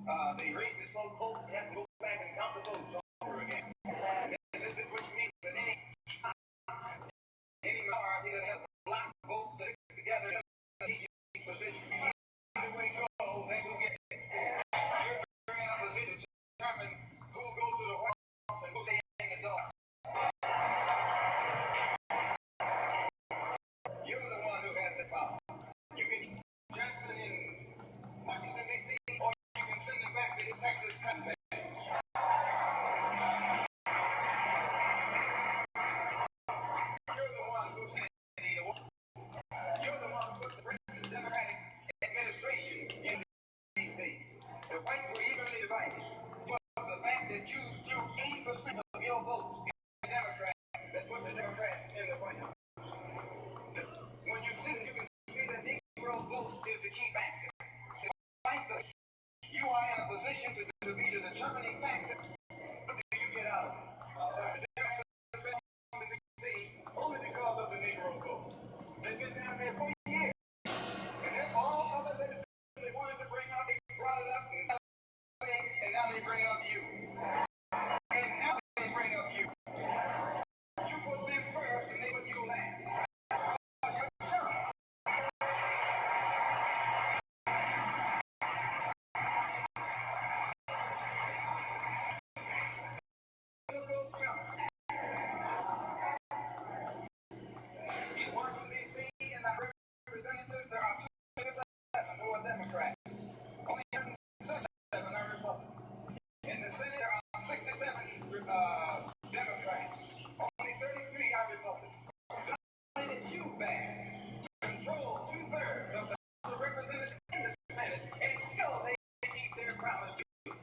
The race is so close, you have to go back and count the votes over again. And this is which means that any minority that has a lot of votes that stick together in a strategic position, either way it goes, they will get it. You're in a position to determine who goes to the White House and who they ain't a dog. You're the one who has the power. You can Jackson in Washington, D.C., or you can send it back to his Texas campaign. You're the one who said you're the one who put the president's Democratic administration in D.C. The whites were evenly divided. But the fact that you drew 80% of your votes in the Democrats that put the Democrats in the White House. When you see, you can see that Negro vote is the key factor. You are in a position to be the determining factor. What do you get out of it? The Democrats only because of the Negro vote. They've been down there for years. And then all other legislators they wanted to bring up, they brought it up, and now they bring up you. And now they bring up you. You put them first, and they put you last. In Washington, D.C., and the representatives, there are 207 who are Democrats. Only 7 are Republicans. In the Senate, there are 67 Democrats. Only 33 are Republicans. That you pass control 2/3 of the House of Representatives in the Senate, and still they keep their promise to you.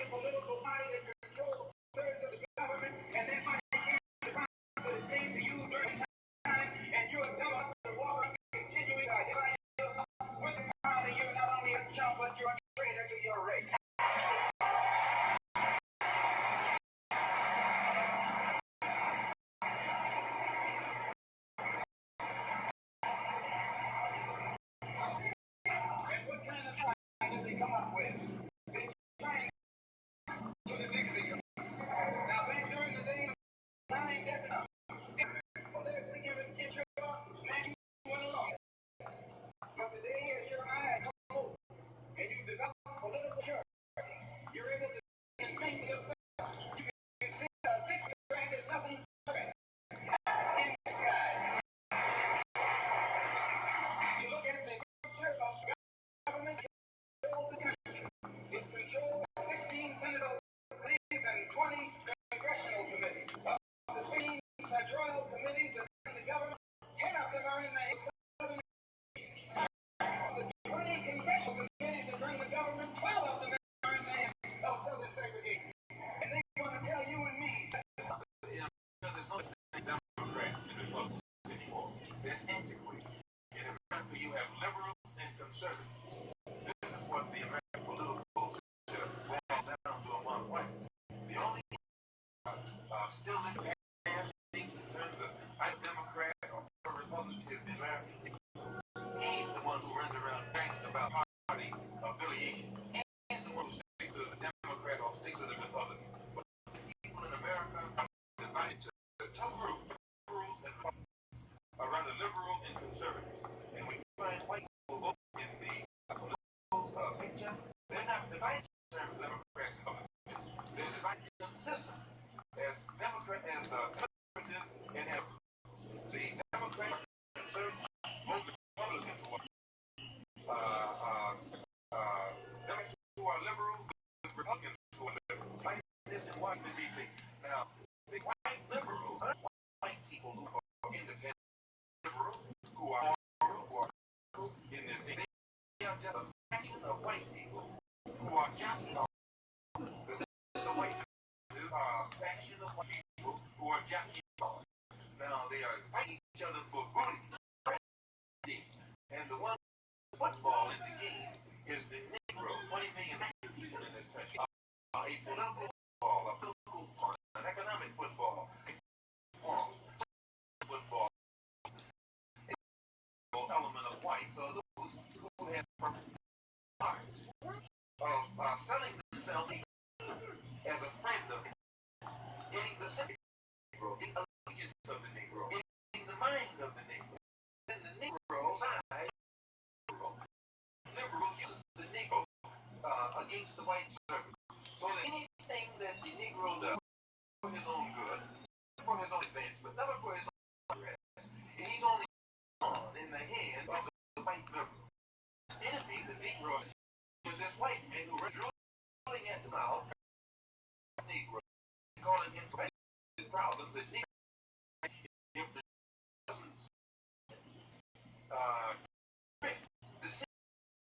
Political party that controls 2/3 of the government, and they might change the promise that it came to you during time, and you have come up with the water continuing to identify yourself with the power. You're not only a child, but you're a traitor to your race. And what kind of plan did they come up with? They trying to the Mexican. Now, back during the day of non-indefinite, politically given picture, man, you went along. But today, as your eyes come open and you develop political maturity, you're able to think to yourself. You can see the Dixie brand is nothing but in disguise. You look at the structure of government control the country. It's controlled by 16 Senate committees and 20 congressional committees. Of the 16 senatorial committees that are in the government, 10 of them are in the southern states. Of the 20 congressional committees that are in the government, 12 of them are in the southern segregation. And they're going to tell you and me that there's no Democrats and Republicans anymore. It's antiquated. In America, you have liberals and conservatives. This is what the American political should have boiled down to among whites. The only still in the past things in terms of I'm Democrat or Republican is the American people. He's the one who runs around bragging about party affiliation. He's the one who sticks to the Democrat or sticks to the Republican. But people in America are divided to two groups, liberals and rather liberals and conservatives. And we find white people vote in the political picture. They're not divided in terms of Democrats and Republicans. They're divided in the system. As Democrats, as conservatives, and as the Democrats and conservatives, most Republicans who are liberals, Republicans who are liberals. Like this in Washington, D.C. Now, the white liberals, white people who are independent liberals, who are in the they are just a faction of white people who are jockeying off. This is the way there are a faction of white people who are jockeying off. Now they are fighting each other for booty. And the one football in the game is the Negro, 20 million people in this country. A political football, a political an economic football. of selling themselves as a friend of getting the Negro, getting allegiance of the Negro, getting the mind of the Negro. Then the Negro side, liberal uses the Negro against the white servant. So that anything that the Negro does for his own good, for his own advancement, never for his own rest, and he's only on in the hand of the white liberal. Enemy, the Negro, is this white man who was drooling at the mouth, Negro, calling him for the problems that Negro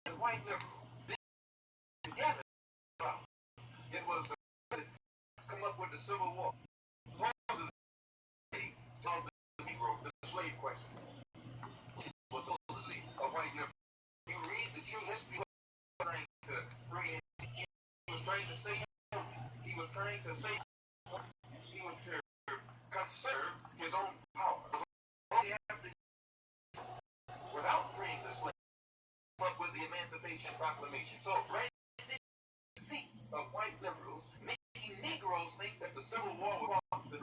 the white liberal together. It was come up with the Civil War. Told the Negro the slave question. It was supposedly a white liberal. You read the true history. He was trying to bring in. He was trying to say. He was trying to say. He was to conserve his own power. Without freeing the slave, up with the Emancipation Proclamation. So, right there, the seat of white liberals making Negroes think that the Civil War was off the.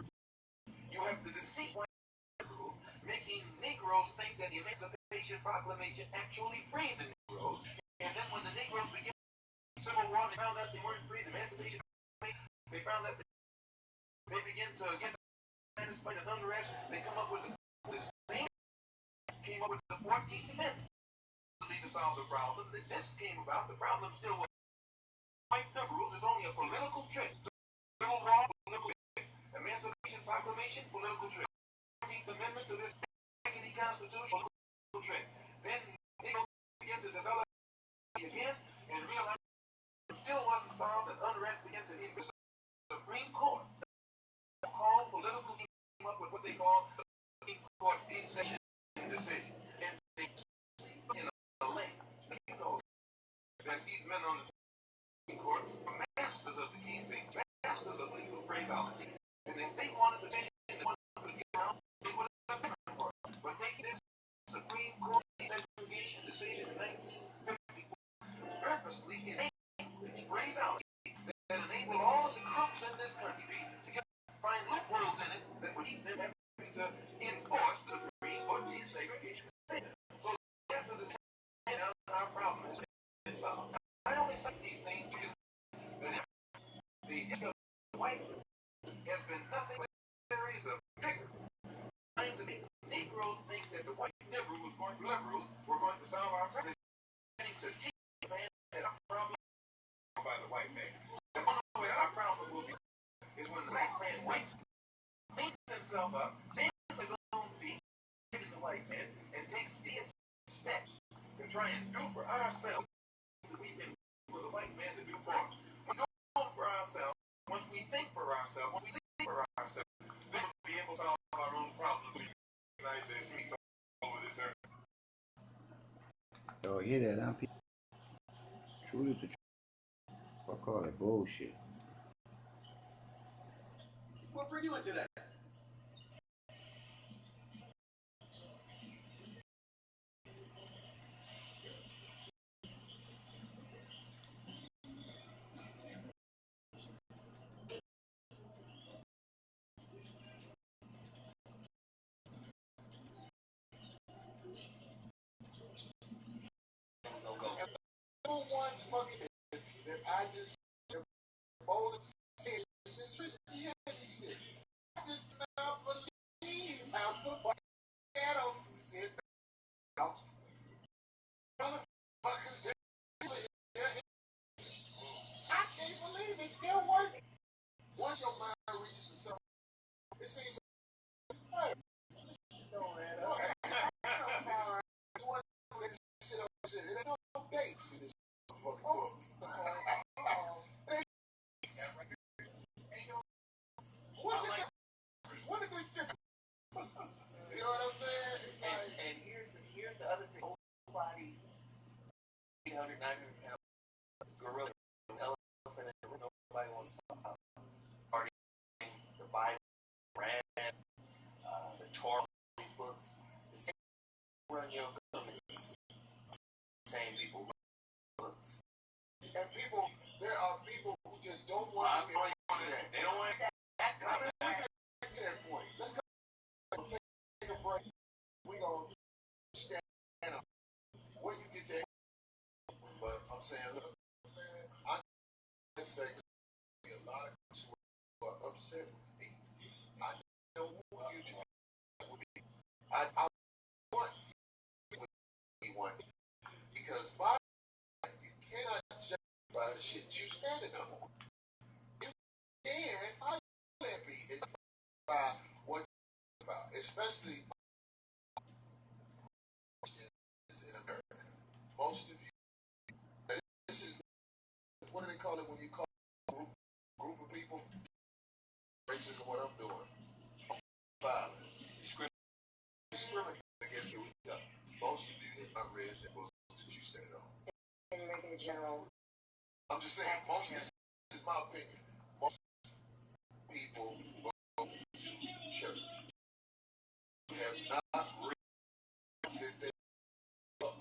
You have the deceit white liberals making Negroes think that the Emancipation Proclamation actually freed the Negroes. And then when the Negroes began the Civil War, they found out they weren't free. The Emancipation Proclamation, they found out they began to get satisfied and unrest. They come up with the same. Came up with the 14th Amendment to solve the problem. This came about. The problem still was white liberals is only a political trick. Civil War, political trick. Emancipation Proclamation, political trick. 14th Amendment to this Constitution, political trick. Then they began to develop again and realized it still wasn't solved, and unrest began to increase. The Supreme Court called political came up with what they call the Supreme Court decision. And they in a link. You know that these men on the Supreme Court were masters of the key thing, masters of legal phraseology. And if they wanted to change it, they wanted to get out, they would have done it. But they this Supreme Court desegregation decision in 1954 purposely in English phraseology that enabled all of the crooks in this country to find loopholes in it that would keep them having to enforce the Supreme Court desegregation. So after this, our problem is solved. I only say these things to you that the issue of white has been nothing but a series of triggers trying to make Negroes think that the white liberals were going to solve our problem. To teach the man that our problem by the white man. The only way our problem will be is when the black man wakes, cleans himself up, takes his own feet, taking the white man, and takes these steps to try and do for ourselves that we can for the white man to do for us. We do for ourselves. Once we think for ourselves, once we see for ourselves, then we'll be able to solve our own problems. We recognize this week over this earth. Yo, hear that, huh? True to the truth. I call it bullshit. What bring you into that? One fucking that I just bold to say is this Christianity shit. I just do not believe how somebody else said that. Motherfuckers, I can't believe it's still working. Once your mind reaches a certain, it seems like it ain't no dates in this fucking book. What did we do? You know what I'm saying? And here's the other thing. Nobody 800, 900 pound gorilla, elephant, and nobody wants to talk about party, the Bible, the Torah, these books. The same run your government, same people run books. And people are people who just don't want to be on that. They don't want to that concept. We got to that point. Let's go take a break. We gonna stand up. Where you get that? But I'm saying, look, I just say a lot of people are upset with me. I don't want you to be with me. I want you to be one because by you cannot justify the shit you standing on. You can, I can't be by what you're about, especially in America. Most of you, this is what do they call it when you call a group of people? Racism, what I'm doing. Violent. Discriminating against you. Most of you, I read that book that you stand on. And you're making a general. I'm just saying, most of this is my opinion. Most people who go to church have not read that they look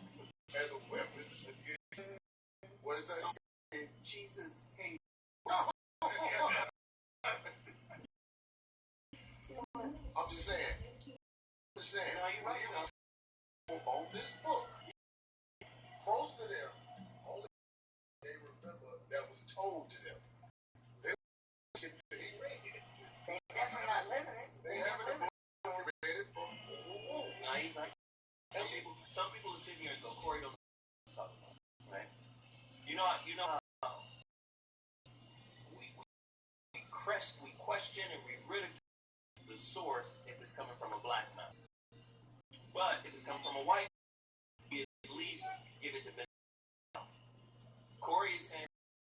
as a weapon against. What is that? Jesus hates. I'm just saying. No, you're right. On this book, most of them only they remember that was told to them. They read it. They definitely not living it. They haven't read it from Now he's like, some people are sitting here and go, Corey don't know what he's talking about, right? You know how we question and we ridicule the source if it's coming from a black man. But if it's coming from a white, we at least give it the benefit. Corey is saying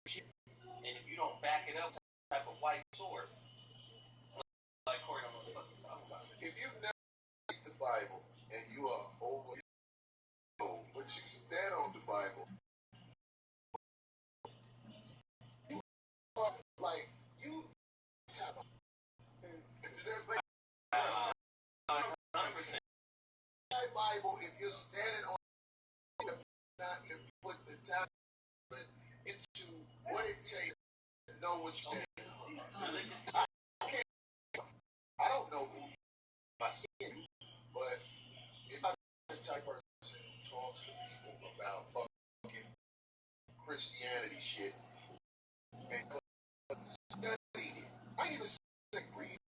shit, and if you don't back it up with some type of white source, like Corey don't know what you're talking about. If you never read the Bible and you are over, but you stand on the Bible, you are like you. Does that make 100%. Bible, if you're standing on not if you put the time into what it takes to know what you're standing on. I don't know who I see you, but if I'm the type of person who talks to people about fucking Christianity shit and study it, I ain't even say read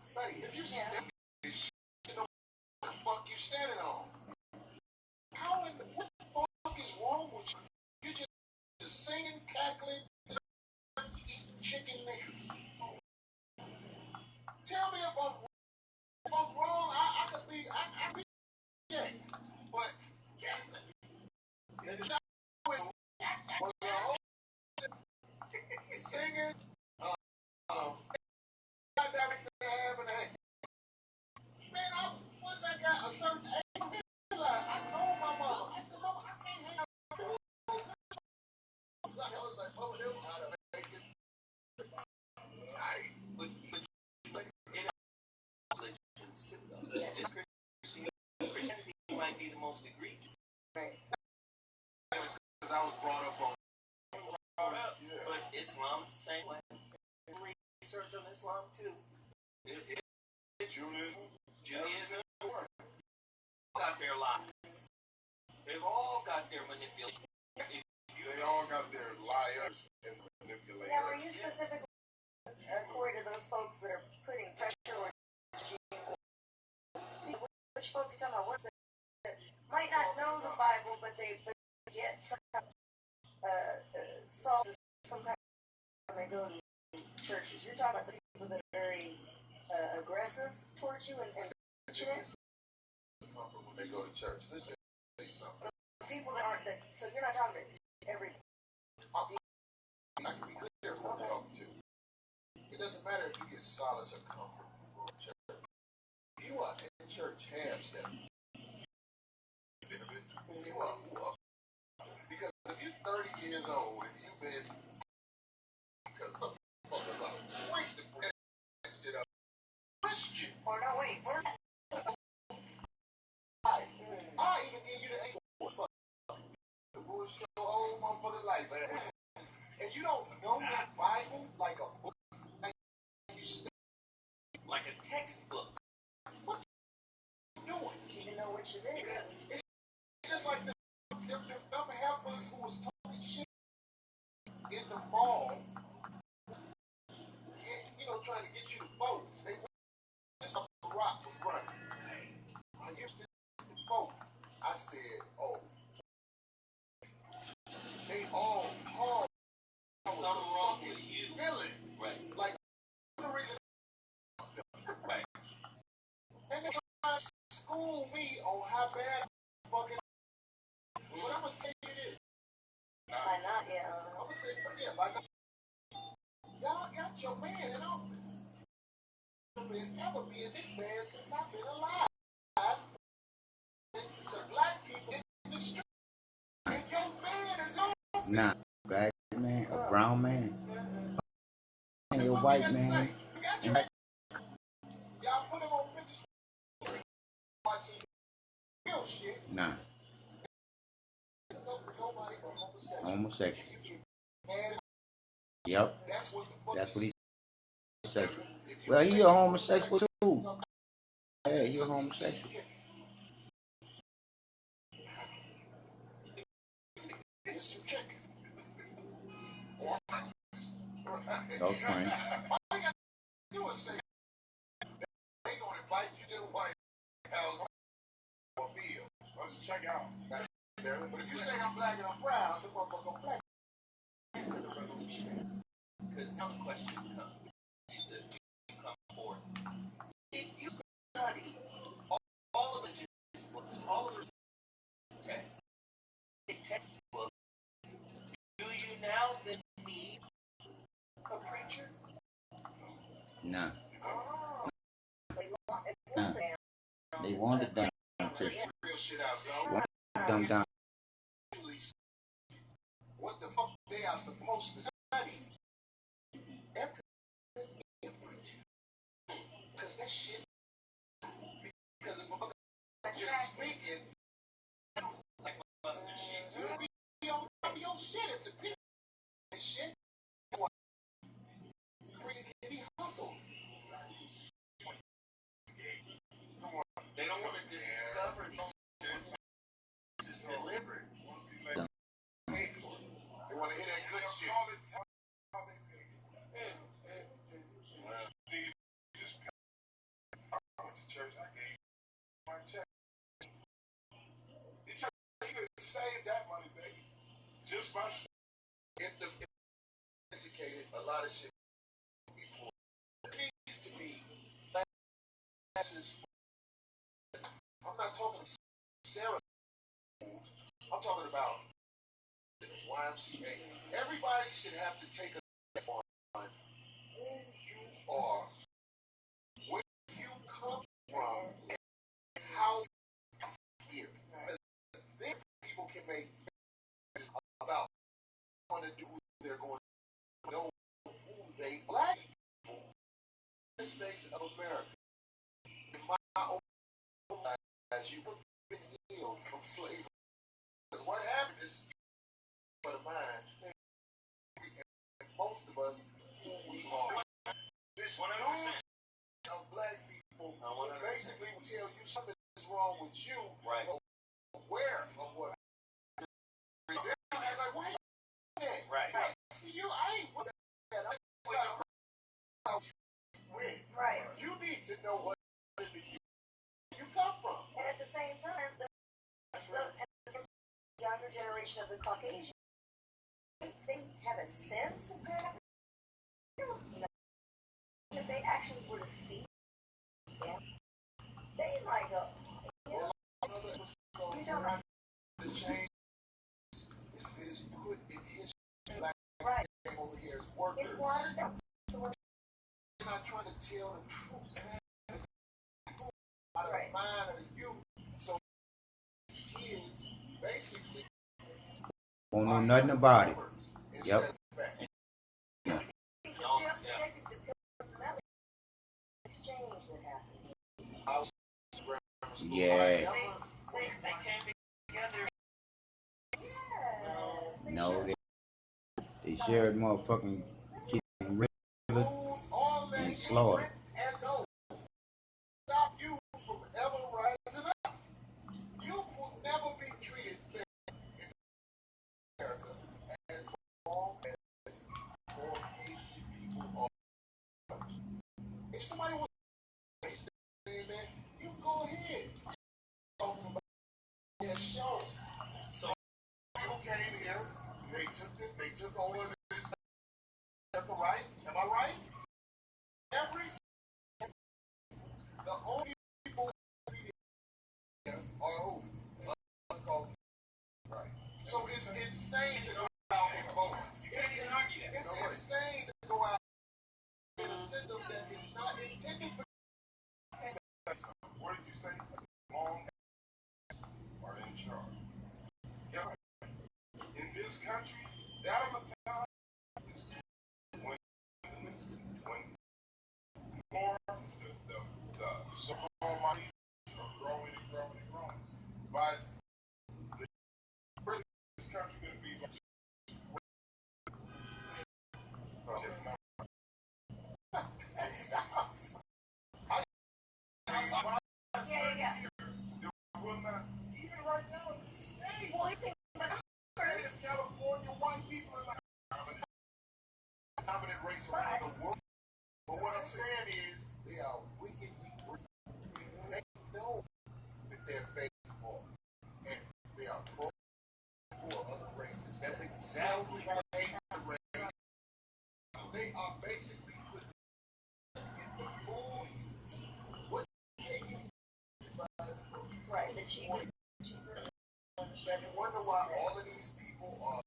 study it. If you study this shit, you know what the fuck you standing on. How in the what the fuck is wrong with you? You just singing, cackling, eating chicken niggas. Tell me if I'm wrong. I could be, I be, yeah. But the shot was the whole singing, got that having a man. Once I got a certain age, I told my mama, I said, Mama, I can't have. I was like, Mama, they don't know how to make it. Right. But in religions too, though. Christianity might be the most egregious. Right. Because I was brought up on. Yeah. But Islam's the same way. Research on Islam too. Judaism got their lies. They've all got their manipulation. They all got their liars and manipulators. Now, are you specifically, according to those folks that are putting pressure on you, which folks are you talking about? Ones that might not know the Bible, but they get some salt some kind of when they go to churches. You're talking about the people that are very aggressive towards you and when they go to church. Let's just say something. People that aren't that, so you're not talking to every. I can be clear who I'm talking to. It doesn't matter if you get solace or comfort from going to church. You are in church half step. You are because if you're 30 years old and you've been because motherfuckers are quick to bring that shit up. Christian. Or no, wait, where's that? I'll even give you the fuck. The bullshit your whole motherfucking life, man. like a book. Like you Like a textbook. what you doing? You even know what you read. Because It's just like them heifers who was talking shit in the mall, trying to get you to vote. They just up the rock was running. I used to vote. I said, oh, they all hard. something wrong with you. Villain. Right. Like, the reason. Right. And they trying to school me on how bad fucking. But I'm going to tell you this. Why not? Yeah. I'm going to tell you, but yeah, by now, y'all got your man in office. I've been ever being this man since I've been alive. To black people in the street. And your man is on. Nah, black man, a brown man, and a white man. Y'all put him on pictures watching real shit. Nah, Nobody but homosexual. homosexual. And Yep, that's what the fuck that's what he he said. Well, he a homosexual too. Yeah, he a homosexual. It's some chicken. That was funny. All you got to do is say, they ain't gonna invite you to the White House or meal. Let's check it out. But if you say I'm black and I'm proud, the motherfucker gonna black. Answer the revolution. Because now the question comes, you come forth. If you study all of the textbooks, all of the textbook, do you now then need a preacher? Nah, Oh. So you want it nah. down. They wanted them to Real shit out, so dumb down. what the fuck they are supposed to study? Everything. Because that shit. Because if you're speaking, Like buster shit. you'll be on your shit if the people and shit. Can be hustled. They don't want to discover these answers delivered. Pay for it. They want to hear that good shit. I went to church. I gave my check. You could have saved that money, baby. Just by if the educated, a lot of shit would be poor. It needs to be classes. I'm not talking Sarah. I'm talking about YMCA. Everybody should have to take a test on who you are, where you come from, and how you feel. Then people can make decisions about what they want to do, who they're going to know who they black people in the States of America. In my own life, as you have been healed from slavery. Because what happened is, for the mind, most of us, who we are, this news of black people basically will tell you something is wrong with you, Right. aware of what. They're like, why you doing that? Right. Hey, see you, I ain't with that. I just win. Right. You need to know what in the you come from. And at the same time, the younger generation of the Caucasian, they have a sense of that. If they actually were to see, yeah, they like a, you know, you don't know. The change is put in his black Right. name over here as workers. It's watered down. So when, They're not trying to tell the truth. Out of right. the mind of the youth. So these kids basically Won't know nothing about it. instead Yep. of fact. People still connected to personality exchange that happened. Yeah. They came together. Yes. No, they shared motherfucking getting rid who? Uncalled. Right. So it's insane to go out and vote. It's insane to go out in a system that is not intended for. What did you say? Long are in charge. Yeah. In this country, that of a time is when more the so-called money are growing and growing and growing. But where's this country going to be? Even right now in the state, state of California, white people are like dominant race around the world. But what I'm saying is, they are wickedly greedy. They know that they're faithful, and they are pro for other races. That's exactly how they hate the race. They are basically putting in the food. What can you right, the cheapest. You wonder why all of these people are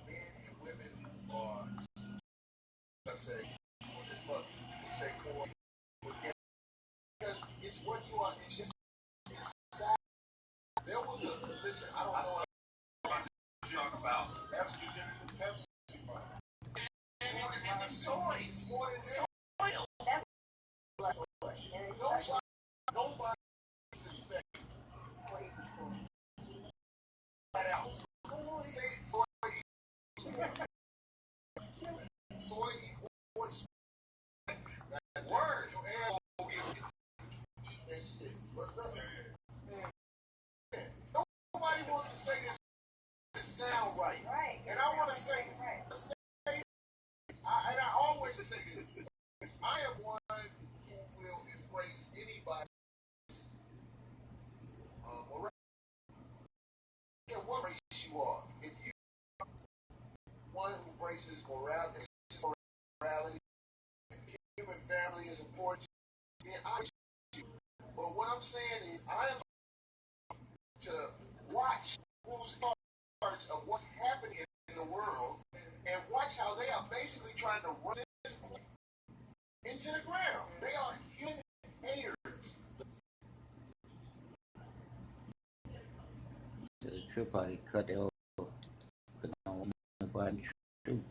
men and women are, let's say, what is fuck? We say core. Because it's what you are. It's just, it's sad. There was a, listen, I don't know. Talk about estrogen in the Pepsi. And in the soy, it's more than soil. Nobody to say. Say soy. Soy equals word. Nobody wants to say this sound right. And I want to say, and I always say this, I am one who will embrace anybody's morality. What race you are. If you are one who embraces morality, human family is important, then I you. But what I'm saying is, I am to watch who's in charge of what's happening in the world and watch how they are basically trying to run this into the ground. They are human haters. The trip party cut that off. Cause I don't want nobody true.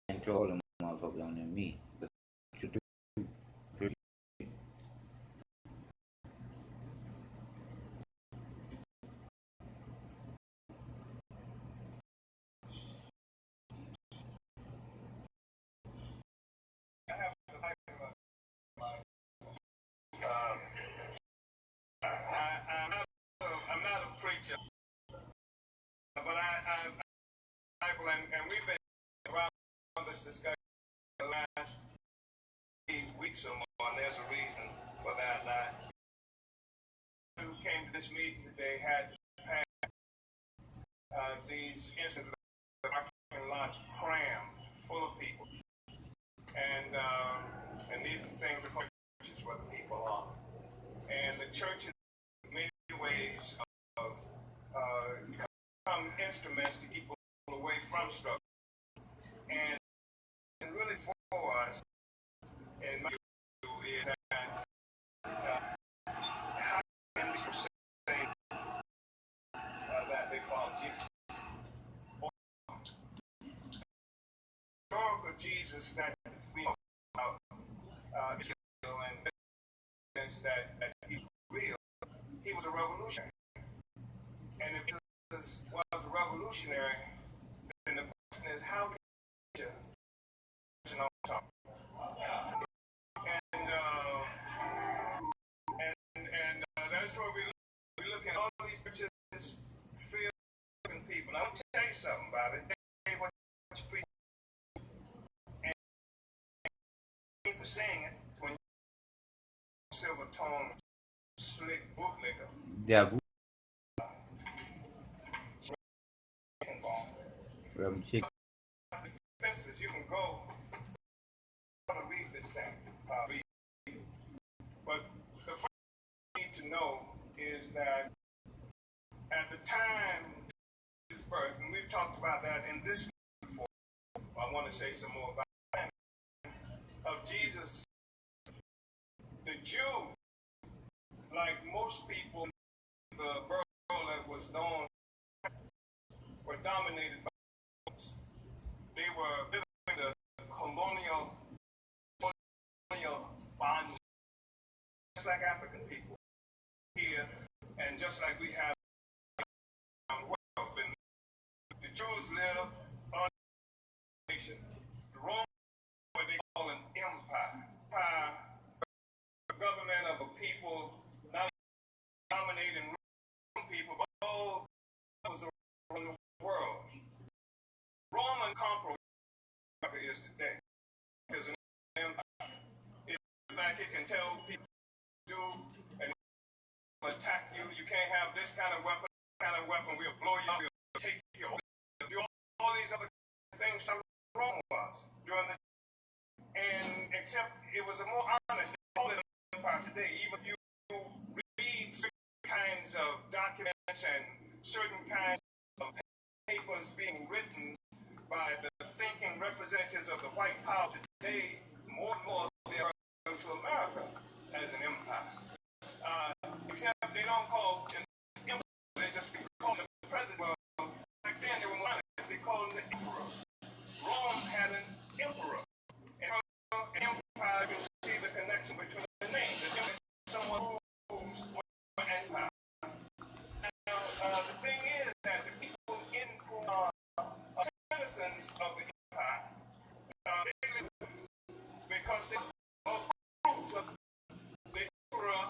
And throw all them motherfuckers on them me. But you do. I'm not a preacher, but and we've been around this discussion the last 8 weeks or more, and there's a reason for that. Who came to this meeting today had to pass these incidents of parking lots crammed full of people, and these things are churches where the people are, and the churches in many ways of become instruments to keep people away from struggle, and really for us, in my view, is that how can we say that they follow Jesus? The historical Jesus that we know about Israel and evidence that he's real, he was a revolutionary. And if Jesus was a revolutionary, then the question is, how can you talk? And that's where we look at all these pictures, filled people. I'm going to tell you something about it. They what you preach. And for saying it, when silver tone, slick bootlicker. Devil. Reverend Chick. Fences, you can go to read this thing. But the first thing you need need to know is that at the time of his birth, and we've talked about that in this before, I want to say some more about that, of Jesus, the Jew, like most people in the world that was known, were dominated by Muslims. They were living the colonial bondage, just like African people here, and just like we have wealth. And the Jews live on a nation. The Romans, what they call an empire. The government of a people, not dominating people, but all that was around the world. Roman conqueror is today. Is an empire. It's like it can tell people do and attack you. You can't have this kind of weapon, we'll blow you up, we'll take you, we'll do all these other things. Something wrong with us during the, and except it was a more honest, they call it an empire today. Even if you read certain kinds of documents and certain kinds of papers being written by the thinking representatives of the white power today, more and more they are going to America as an empire. Except they don't call it an empire, they just call it the president. Well, back then they were monarchs, they called him the emperor. Rome had an emperor. And an empire, you can see the connection between the names. The emperor is someone who rules an empire. Now, the thing is that the people who are citizens of the empire, they live because they are fruits of the emperor,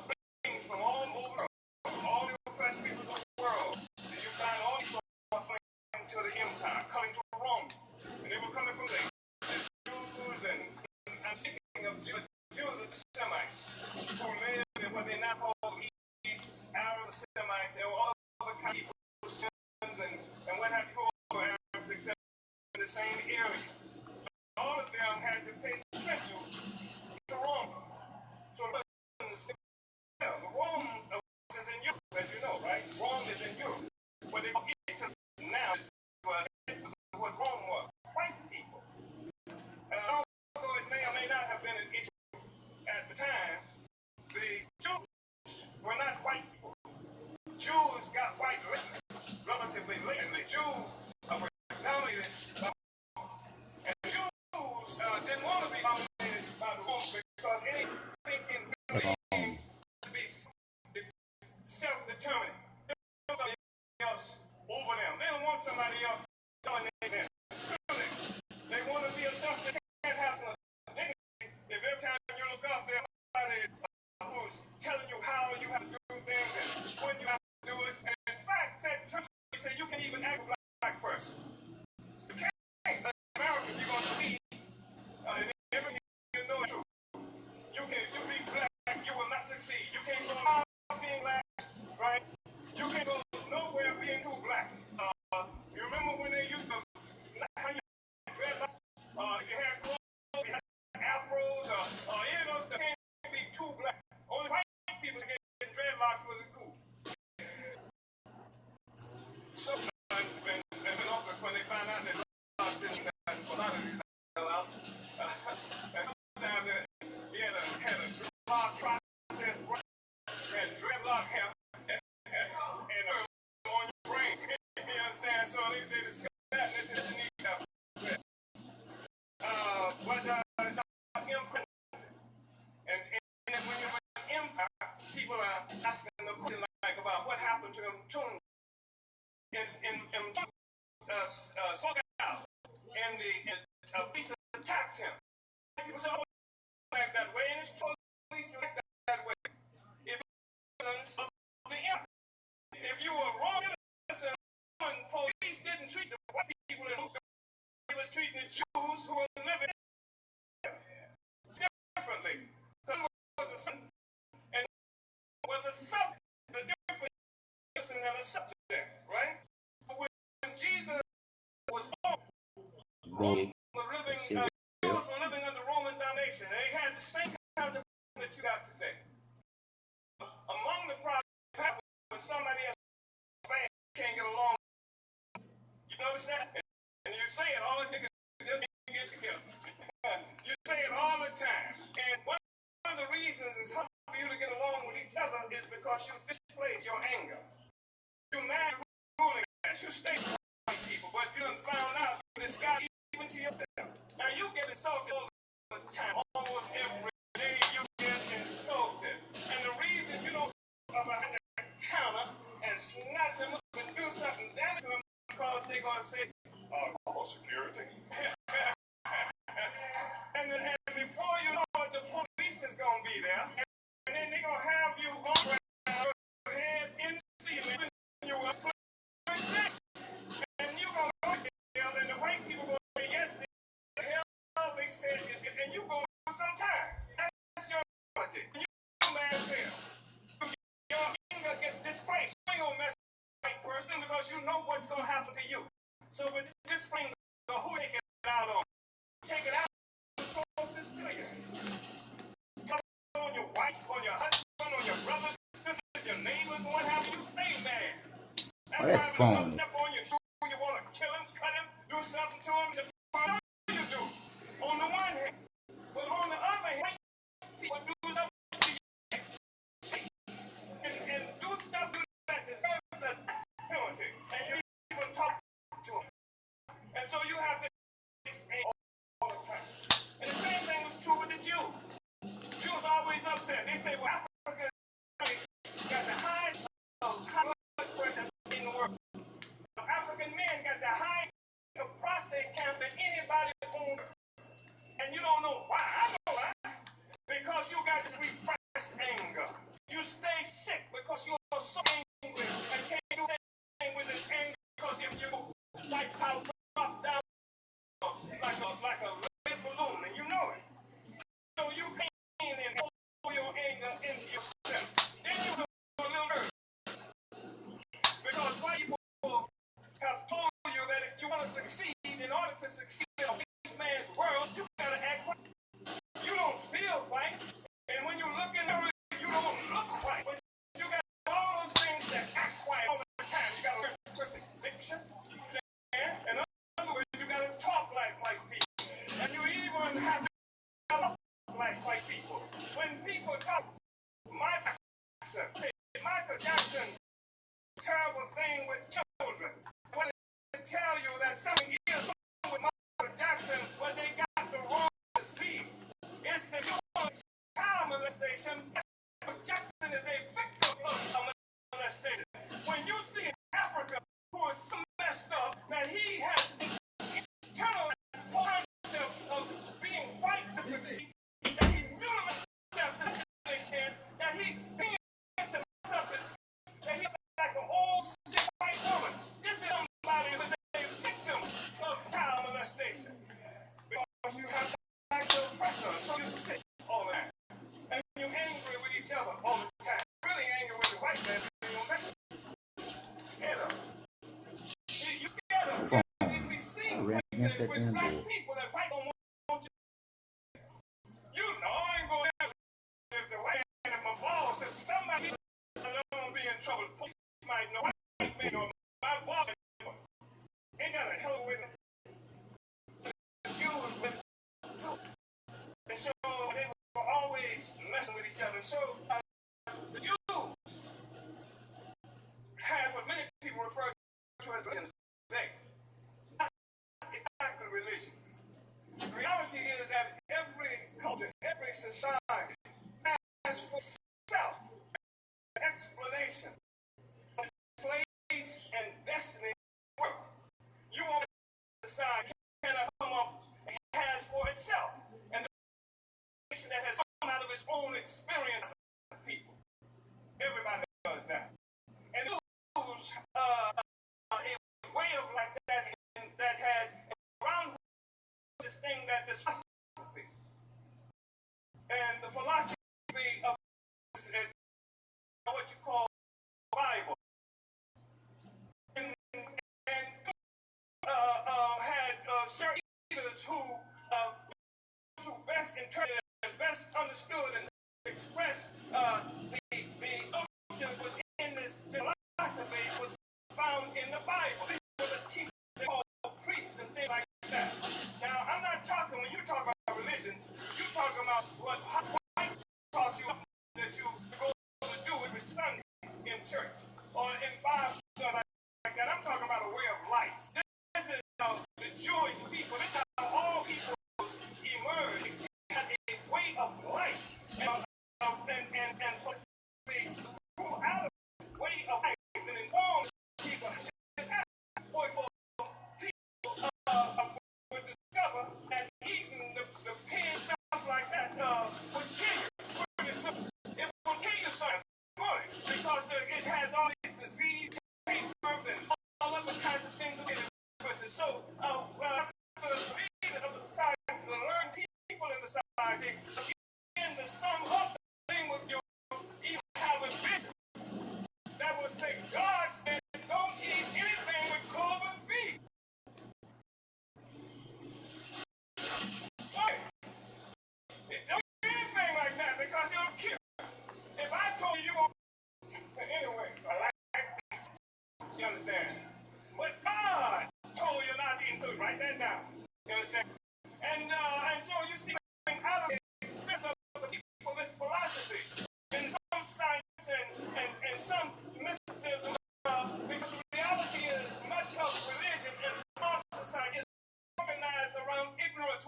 things from all over, all the oppressed peoples of the world. You find all these sorts coming to the empire, coming to Rome. And they were coming from the Jews, and I'm speaking of Jews and Semites, who lived in what they now call East Arab Semites. They were all other kind of people, and what have you, all Arabs, except in the same area. All of them had to pay tribute to Rome. So Rome is in Europe, as you know, right? Rome is in Europe. What they get to now is what Rome was. White people. Although it may or may not have been an issue at the time, the Jews were not white people. Jews got white relatively late. The Jews were dominated by Romans. And the Jews didn't want to be dominated by the Romans because any thinking being to be self-determining. They want somebody else over them. They don't want somebody else dominating them. They want to be a self-determined house. If every time you look up, there's somebody who's telling you how you have to do things and when you have to do it. And in fact, they say you can even act like a black person. You can't. In America, if you're going to speak, every you know it's true. You be black, you will not succeed. You can't go out being black, right? You can't go nowhere being too black. You remember when they used to how you had dreadlocks? You had clothes, you had afros, any of those that can't be too black. Only white people getting dreadlocks wasn't cool. So when they found out that dreadlocks didn't have a lot of these sellouts, and sometimes he had a dreadlock process, had dreadlock hair, and on your brain. You understand? So they discovered that, and they said you need to have dreads. Empire, and when you're an empire, people are asking the question like about what happened to them spoke out, and the police attacked him. People say, oh, act that way, and it's true, police do act that way. If you were wrong citizen, police didn't treat the white people in they was treating the Jews who were living differently. Because was a son, and was a subject, a different person than a subject, right? But when Jesus was born, Rome was living under Roman domination, and they had the same kinds of that you got today. Among the can't get along. You notice that? And you say it all the time, just can't get together. You say it all the time. And one of the reasons it's hard for you to get along with each other is because you display your anger. You're mad at ruling class. You stay with white people, but you done found out this guy even to yourself. Now you get insulted all the time. Almost every day you get insulted. And the reason you don't go behind the counter and snatch them up and do something damage to them because they're going to say, call security. and before you know it, the police is going to be there. And then they're going to have you on your head in the ceiling. You will put check. And you're going to go to jail. And the white people going to say, yes, the hell they said, and you going to do some time. That's your politics. You mad as hell. Your anger gets displaced. You ain't going to mess with the white person because you know what's going to happen to you. So with displaying who take it out on, take it out closest to you. On your wife, on your husband, on your brothers, sisters, your neighbors, what have you, stay mad. That's why when step on your shoe, you want to kill him, cut him, do something to him, you do. On the one hand. But on the other hand, people do stuff to you and do stuff that deserves a penalty. And you even talk to him. And so you have this all the time. And the same thing was true with the Jews. Jews always upset. They say, well, Africa got the highest blood pressure in the world. African men got the highest of prostate cancer anybody on earth. And you don't know why. I know why. Because you got this repressed anger. You stay sick because you're so angry and can't do anything with this anger. Because if you like how drop down like a red balloon, and you know it. So you can't and pull your anger into yourself. Then you're a little hurt. Because white people have told you that if you want to succeed, in order to succeed in a white man's world, you gotta act white. You don't feel white, and when you look in the mirror, you don't look white. But you got all those things that act white all the time. You gotta learn perfect diction. And in other words, you gotta talk like white people. And you even have to talk like white people. When people talk, Michael Jackson, terrible thing with children. When they tell you that something is wrong with Michael Jackson, but they got the wrong disease. It's the child molestation. Michael Jackson is a victim of child molestation. When you see Africa who is so messed up that he has internalized his concept of being white to succeed, that he mutilates himself to the extent that he begins to mess up his that he's like an old sick white woman. This is somebody who is a victim of child molestation. Because you have like the oppressor, so you're sick all that. And you're angry with each other all the time. Really angry with the white man, you don't mess with. Scared of him. You're scared of him. You be seen with black people that white don't want you. You know, I ain't gonna ask if the white man and my boss, if somebody don't be in trouble, the police might know white man or my boss ain't got a hell of a way to use with too. And so they were always messing with each other. So the Jews had what many people refer to as religion today. Not exactly religion. The reality is that every culture, every society has for self an explanation of place and destiny in the world. You want to decide cannot come up and has for itself. And the that has come out of its own experience as people. Everybody does that. And those a way of life that had around this thing that this philosophy. And the philosophy of what you call the Bible. And had certain leaders who best interpreted and best understood and expressed the notions was in this philosophy was found in the Bible. These were the teachers they called priests and things like that. Now, I'm not talking, when you talk about religion, you're talking about what white taught you that you go to do every Sunday in church or in Bible study like that. I'm talking about a way of life. This is the Jewish people. This is how all peoples emerge. They had a way of life. And for the grew out of this way of life and inform people. For example, people would discover that eating the pig stuff like that would kill you. It will kill your son because it has all these disease, tapeworms, and all other kinds of things with it. So, for the leaders of the society, to learn people in the society, begin to sum up the thing with you, even have a vision that will say, God said, don't eat anything with cloven feet. Why? Don't do anything like that because it'll kill. If I told you, anyway, you understand? But God told you not to eat, so write that down. You understand? And so you see, out of the expense of the people, this philosophy, and some science and some mysticism, because the reality is much of religion and our society is organized around ignorance.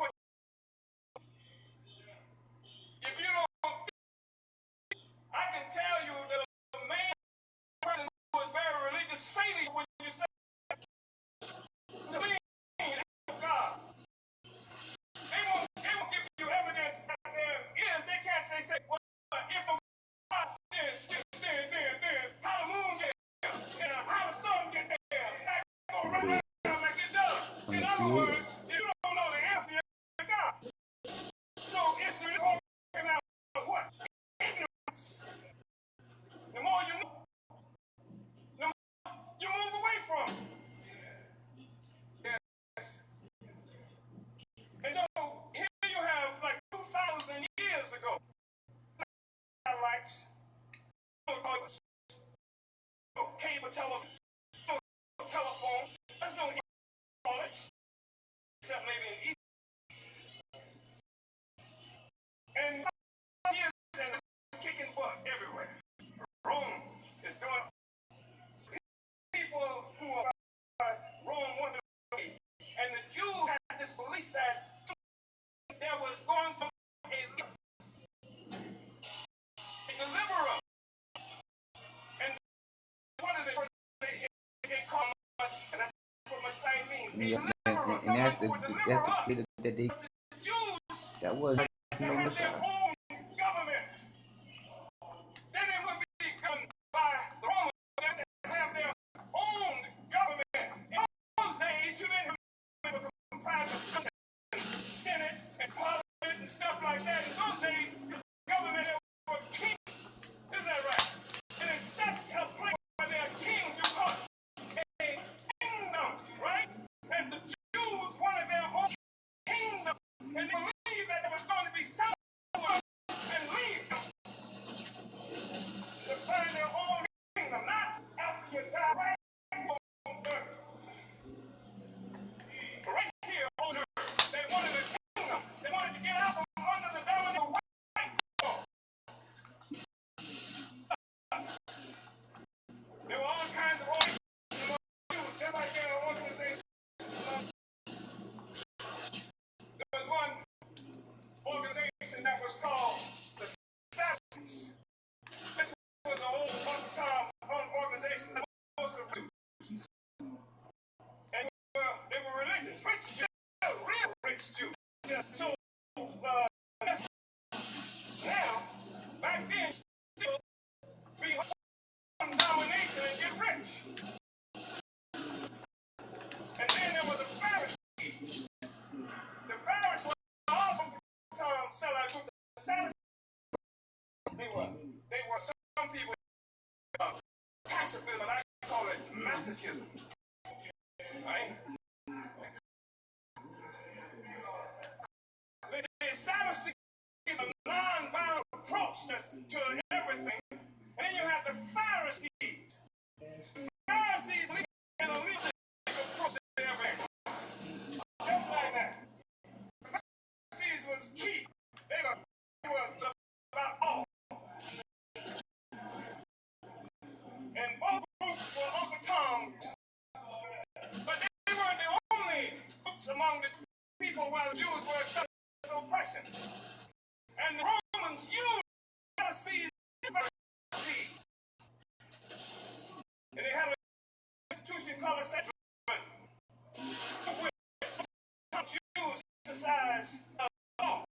If you don't, I can tell you that the main person who is very religious say to you when you say to me, God. They won't give you evidence that there is. They can't say, well, if I'm God, then how the moon get there, and how the sun get there, that go right around like it does. In other words, you don't know the answer to God. So it's really working out what? Ignorance. The more you know, the more you move away from it. Yes. And so here you have like 2,000 years ago, satellites, no cable television, no telephone, there's no internet, except maybe in Egypt. And years and kicking butt everywhere. Rome is doing people who are Rome wanted to be. And the Jews had this belief that there was going to be a deliverer. And what is it? They call Messiah. That's what Messiah means. A deliverer. Someone who would deliver us. The Jews, that was they have their own government. Then it would be governed by the Romans. They have their own government. In those days, you didn't have a comprised of Senate and Parliament and stuff like that. In those days, the government were kings. Isn't that right? And it's such a place where there are kings. You call it a kingdom, right? As the Jews wanted their own kingdom, and they believed that there was going to be someone and lead them to find their own kingdom, not after you die right on earth. Right here on earth, they wanted a kingdom. They wanted to get out from under the dominant white people. There were all kinds of organizations, just like there are organizations. There was one organization that was called the Sadducees. This was an old time organization that most of them. And they were religious, rich Jews, real rich Jews. Just so now, back then, still be one domination and get rich. And then there were the Pharisees. The Pharisees were also sell out to the Sadducees. They were some people pacifism, I call it masochism. Right? The Sadducees give a non-violent approach to everything. And then you have the Pharisees. The Pharisees live in a groups were Uncle Tom's, but they weren't the only groups among the people while the Jews were such oppression. And the Romans used Pharisees, and they had an institution called a sacrament, which some Jews exercised law.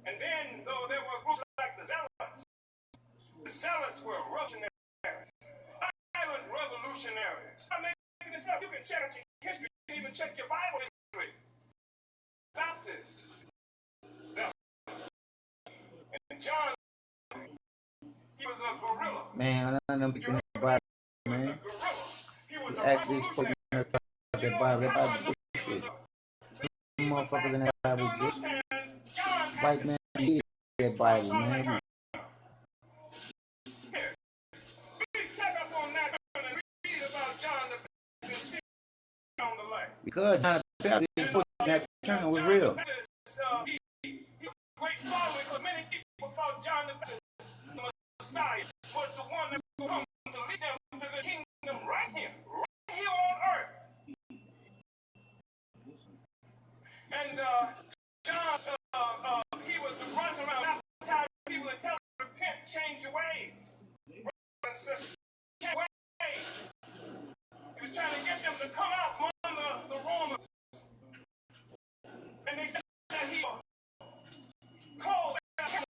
And then, though there were groups like the Zealots were revolutionaries, violent revolutionaries. I'm making this up. You can check your history, you can even check your Bible history. Baptists, and John, he was a guerrilla. Man, I don't know people in the Bible, man. He was a Actually spoken revolutionary. about that Bible. That Bible is motherfuckers in that Bible. White man read that Bible, man. Because John the Baptist didn't put that turn was real. Great following because many people thought John the Baptist, the Messiah, was the one that would come to lead them to the kingdom right here on earth. And John, he was running around baptizing people and telling them to repent, change your ways. Brothers and sisters, change your ways. He was trying to get them to come out from under the Romans. And they said that he cold hair.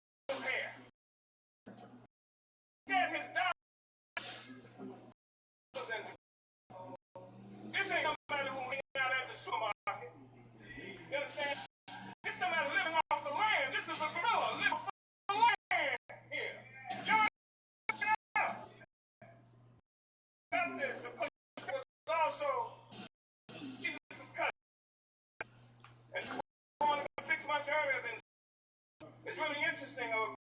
Said his doctor was in. This ain't somebody who hang out at the supermarket. You understand? This is somebody living off the land. This is a gorilla living off the land here. John Baptist was also Jesus' cousin. And he was born about 6 months earlier than. It's really interesting. John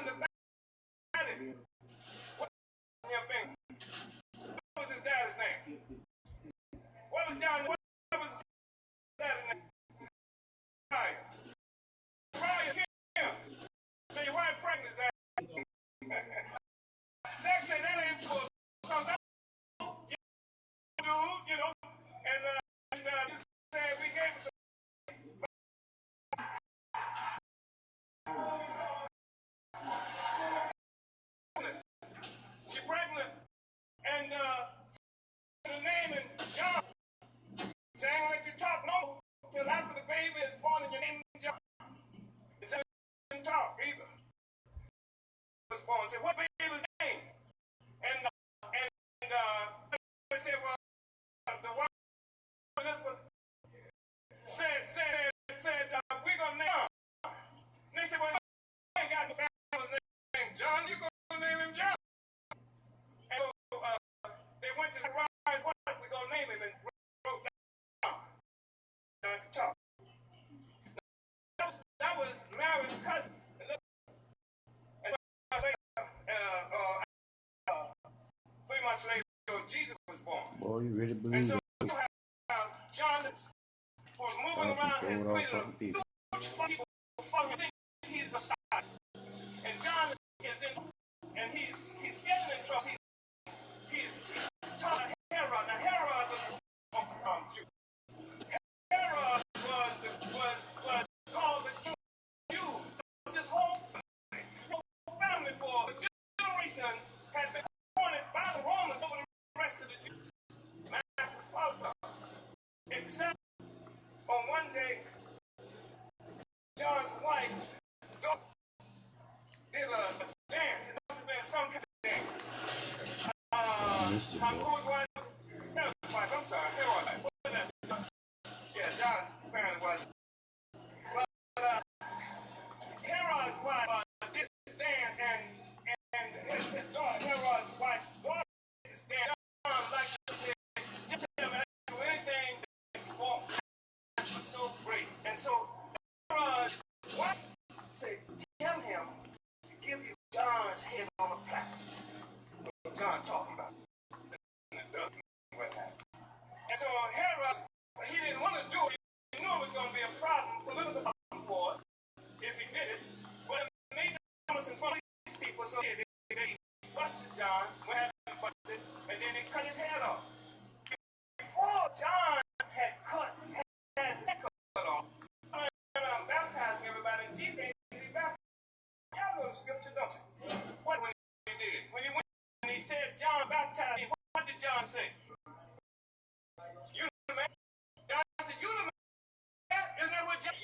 the Baptist. What was his dad's name? What was John? What was his dad's name? Ryan Kim. So your wife pregnant, Zach. Zach said that ain't cool because I do, you know, and just said we gave him some. She pregnant, and the name and John. Saying I let you talk no till after the baby is born and your name is John. It's didn't talk either. Was born. Said what baby's name? And they said well the wife Elizabeth said we're gonna name him. And they said well I ain't got no family's name John. You gonna name him John? And so they went to Rise what we gonna name him and wrote down. John could talk. That was Mary's cousin. And 3 months later, Jesus was born. Boy, you really And believe so it? you have John who's moving around his cradle. People follow him, think he's a side. And John is in, and he's getting in trouble. He's talking to Herod. Now Herod was Uncle Tom Jew. Herod was called the King of the Jews. It was his whole family for generations had been appointed by the Romans over the rest of the Jews. Masses followed them. Except on one day, John's wife did a dance. It must have been some kind of dance. Whose wife? That was his wife. I'm sorry. Herod. What is that? Yeah, John apparently was. But Herod's wife did this dance, and his daughter, Herod's wife's daughter, did this dance. John, like to say, just tell me anything that you want. This was so great. And so Herod's wife said, tell him to give you John's head on a platter. John talking about it. And so Herod, he didn't want to do it. He knew it was going to be a problem, political problem for it, if he did it. But it made the promise in front of these people was so they busted John, went and busted, and then they cut his head off. Before John had his head cut off, baptizing everybody, and Jesus ain't really baptized. Y'all know the scripture, don't you? What when he did? When he went and he said, John baptized me, what did John say? You the man. John said, you the man. Isn't that what John?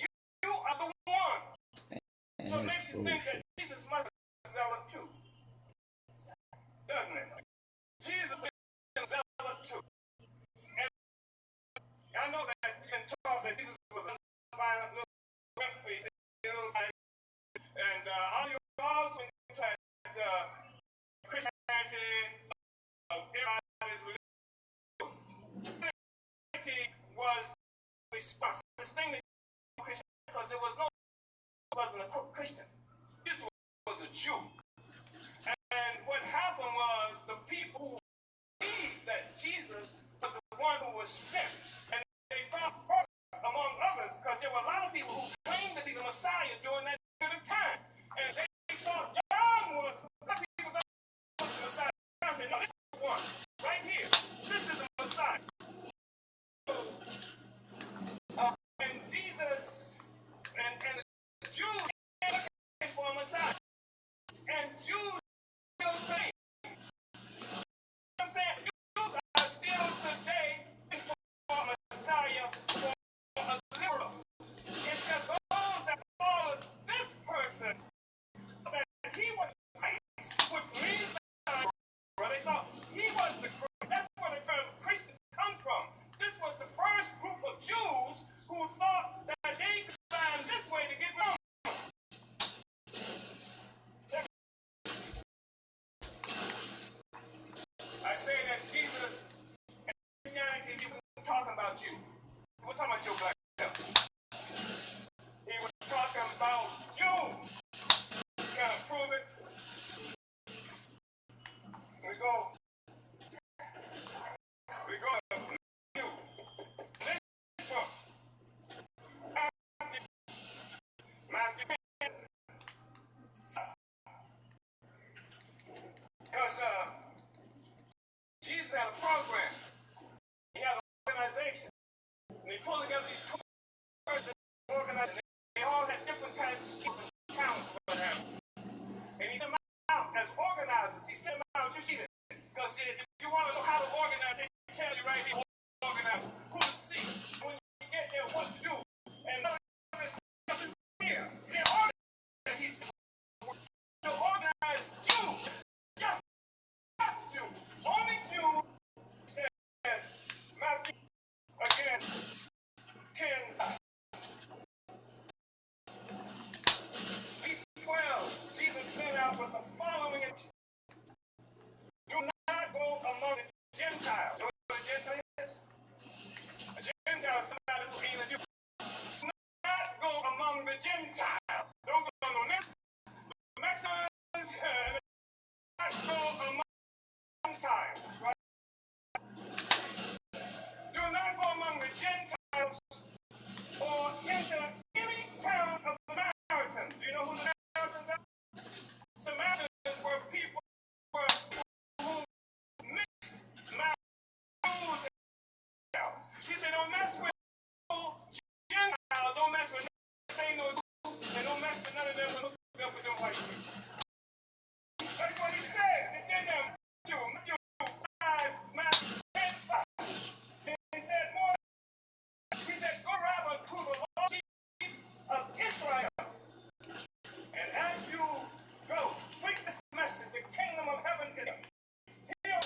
You are the one. So it makes you think that Jesus must be zealot too. Doesn't it? Jesus was zealot too. And I know that you can talk that Jesus was a violent little wimp, and all you also that Christianity, everybody's religion was response. This thing that Christian because there was no wasn't a Christian. This was a Jew. And what happened was the people who believed that Jesus was the one who was sent, and they found first among others, because there were a lot of people who claimed to be the Messiah during that period of time, and they thought John was. People thought he was the Messiah. John said, "No, this is the one right here. This is the Messiah." And Jesus and the Jews came for a Messiah, and Jews still today. You know what I'm saying? Jews are still today for a Messiah, for a liberal. It's just those that follow this person that he was Christ, which means that they thought he was the Christ. That's where the term Christian comes from. This was the first group of Jews who thought that they could find this way to get rid of. I say that Jesus and Christianity, he wasn't talking about you. He wasn't talking about your black self. He was talking about you. Can I prove it? We go to you. This one. Matthew. Because Jesus had a program. He had an organization. And he pulled together these two persons organized. They all had different kinds of skills and talents for them. And he sent them out as organizers. He sent them out, you see that. Because if you want to know how to organize, they tell you right here who to organize, who to see, when you get there, what to do. And none of this stuff is here. They're organized. He said to organize you. Just you. Only you says Matthew again 10. These 12, Jesus sent out with the following: do not go among the Gentiles. You know what a Gentile is? A Gentile is somebody who ain't a Jew. Do not go among the Gentiles. Don't go among this. The Mexicans. Not go among the Gentiles. Right? Do not go among the Gentiles or enter any town of the Samaritans. Do you know who the Samaritans are? Samaritans were people who mixed Jews and Gentiles. He said, don't mess with Gentiles, don't mess with nothing, and don't mess with none of them who hooked up with them white people. That's what he said. He said to Matthew 5, Matthew 10, 5. And he said more. He said, go rather to the lost sheep of Israel. And as you go, preach this message, the kingdom of heaven is here. Heal,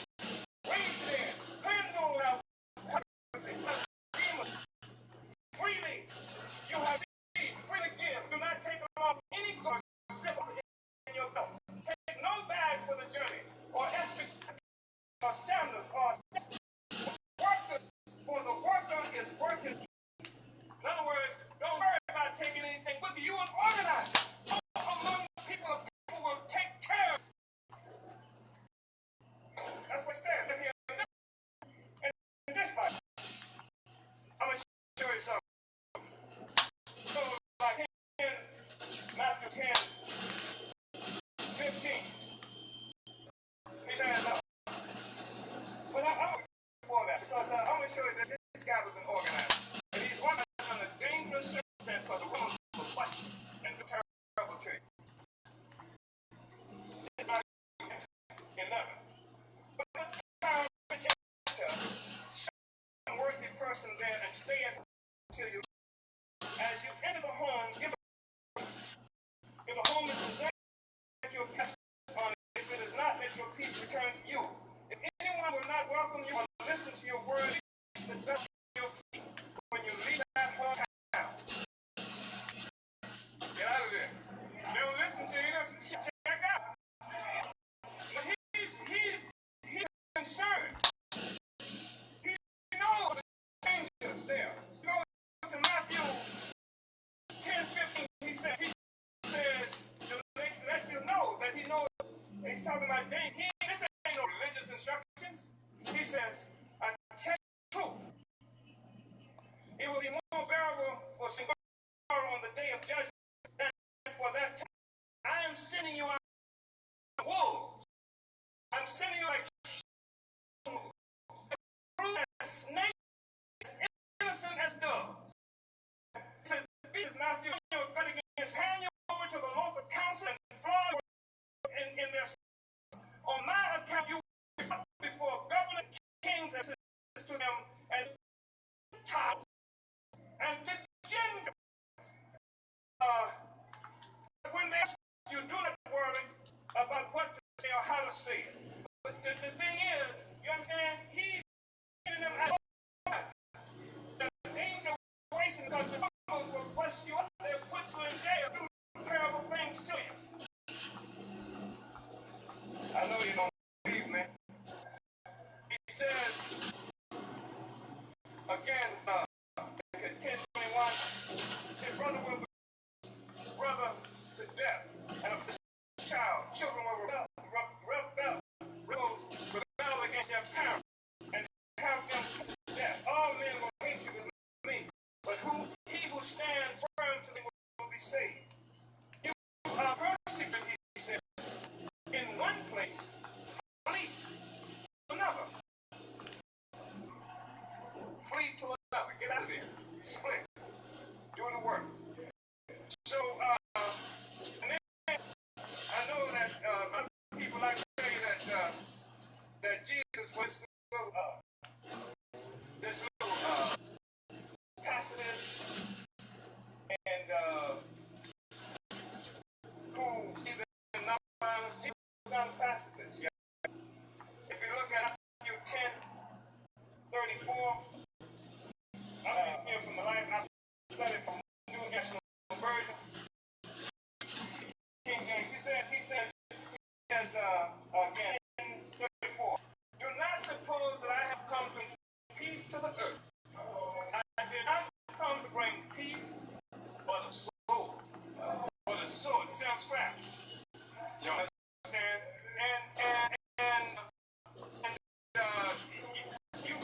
raise the dead, cleanse those out, freely you have received, freely give. Do not take off any cost in your belt. Take no bag for the journey, or peace return to you. If anyone will not welcome you or listen to your word, the dust of your feet when you leave that hometown. Get out of there. They don't listen to you. Check out. But he's concerned. He knows the dangers there. You go to Matthew 10:15. He says to let you know that he knows. He's talking about danger. This ain't no religious instructions. He says, I tell you the truth. It will be more bearable for sin on the day of judgment than for that time. I am sending you out like wolves. I'm sending you like snakes, as innocent as doves. It says, this is Matthew, but against hand you over to the local council and flog in their. On my account, you will be brought before governors, kings, and to them, and top, and the Gentiles. When they ask you, do not worry about what to say or how to say it. But the thing is, you understand, he's getting them out of the danger of wasting because the criminals will bust you up, they'll put you in jail, do terrible things to you. I know you don't believe me. He says, again, 10:21, say, brother will be brother to death, and a children will rebel against their parents, and have them put to death. All men will hate you with me, but he who stands firm to them will be saved. You are persecuted, he says, in one place, flee to another. Flee to another. Get out of there. Split. Do the work. So, and then I know that a lot of people like to say that Jesus was this little pacifist and who either not violence. Jesus was not a pacifist. Yeah. If you look at Matthew 10:34, I'm here from the life I've studied from New National Version. King James, he says, again, 34, do not suppose that I have come to bring peace to the earth. I did not come to bring peace, but the sword. Or the sword. See, I'm strapped. You understand? And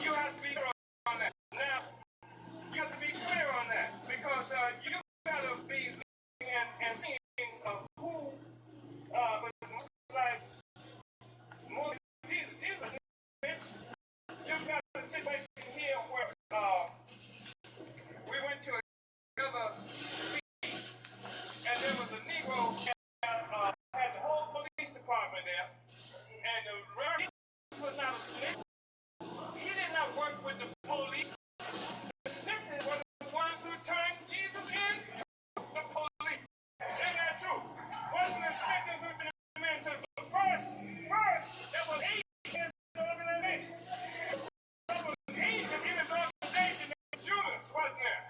you have to be clear on that. Now, you have to be clear on that because you gotta be looking and seeing who was like more than Jesus. Jesus, bitch. You've got a situation here where we went to another meeting and there was a Negro had the whole police department there, and the Reverend Jesus was not a snitch. He did not work with the police. The snitches were the ones who turned Jesus into the police. Isn't that true? Wasn't the snitches who turned him into the first, there was agent in his organization. There was an agent in his organization named Judas, wasn't there?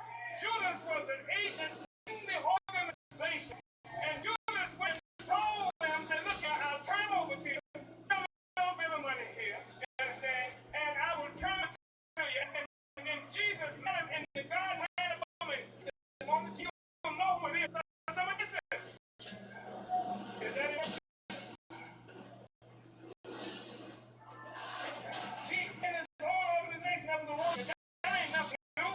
Judas was an agent in the organization. And Judas went and told them, said, look, I'll turn him over to you. Give me a little bit of money here. You understand? And I will turn it to you. And then Jesus met him, and the God ran above him. He said, the moment you don't know who it is, somebody said, is that it? In his whole organization, that was a woman. That ain't nothing new.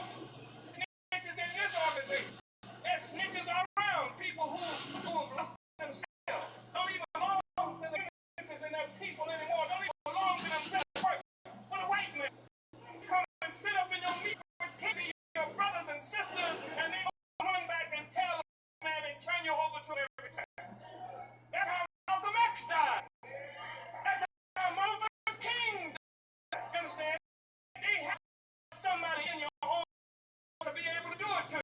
Snitches in this organization. There's snitches around people who have lost themselves. Don't even belong to the snitches and their people anymore. Don't even belong to themselves. Work for the white man. Come and sit up in your meeting pretend to your brothers and sisters, and they run back and tell them, man, and turn you over to them every time. That's how Malcolm X died. That's how Martin Luther King died. You understand? They have somebody in your own to be able to do it to you.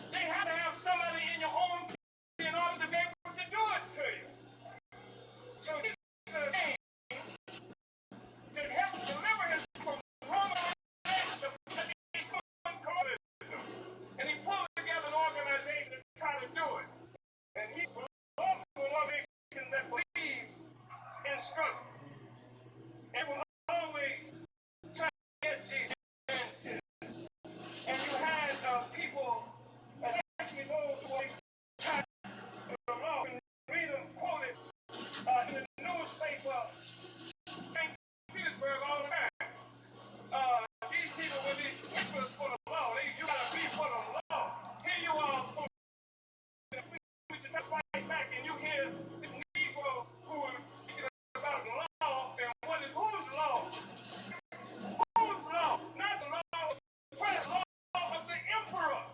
They have to have somebody in your own in order to be able to do it to you. So Jesus is saying Jesus. And you had people, especially those who were tied to the law, and read them quoted in the newspaper, St. Petersburg, all the time. These people were these ticklers for the law. You gotta be for the law. Here you are, to fight back, and you hear this Negro who is speaking about the law, and what is whose law? Whose law? Not the law of the press, law of the emperor,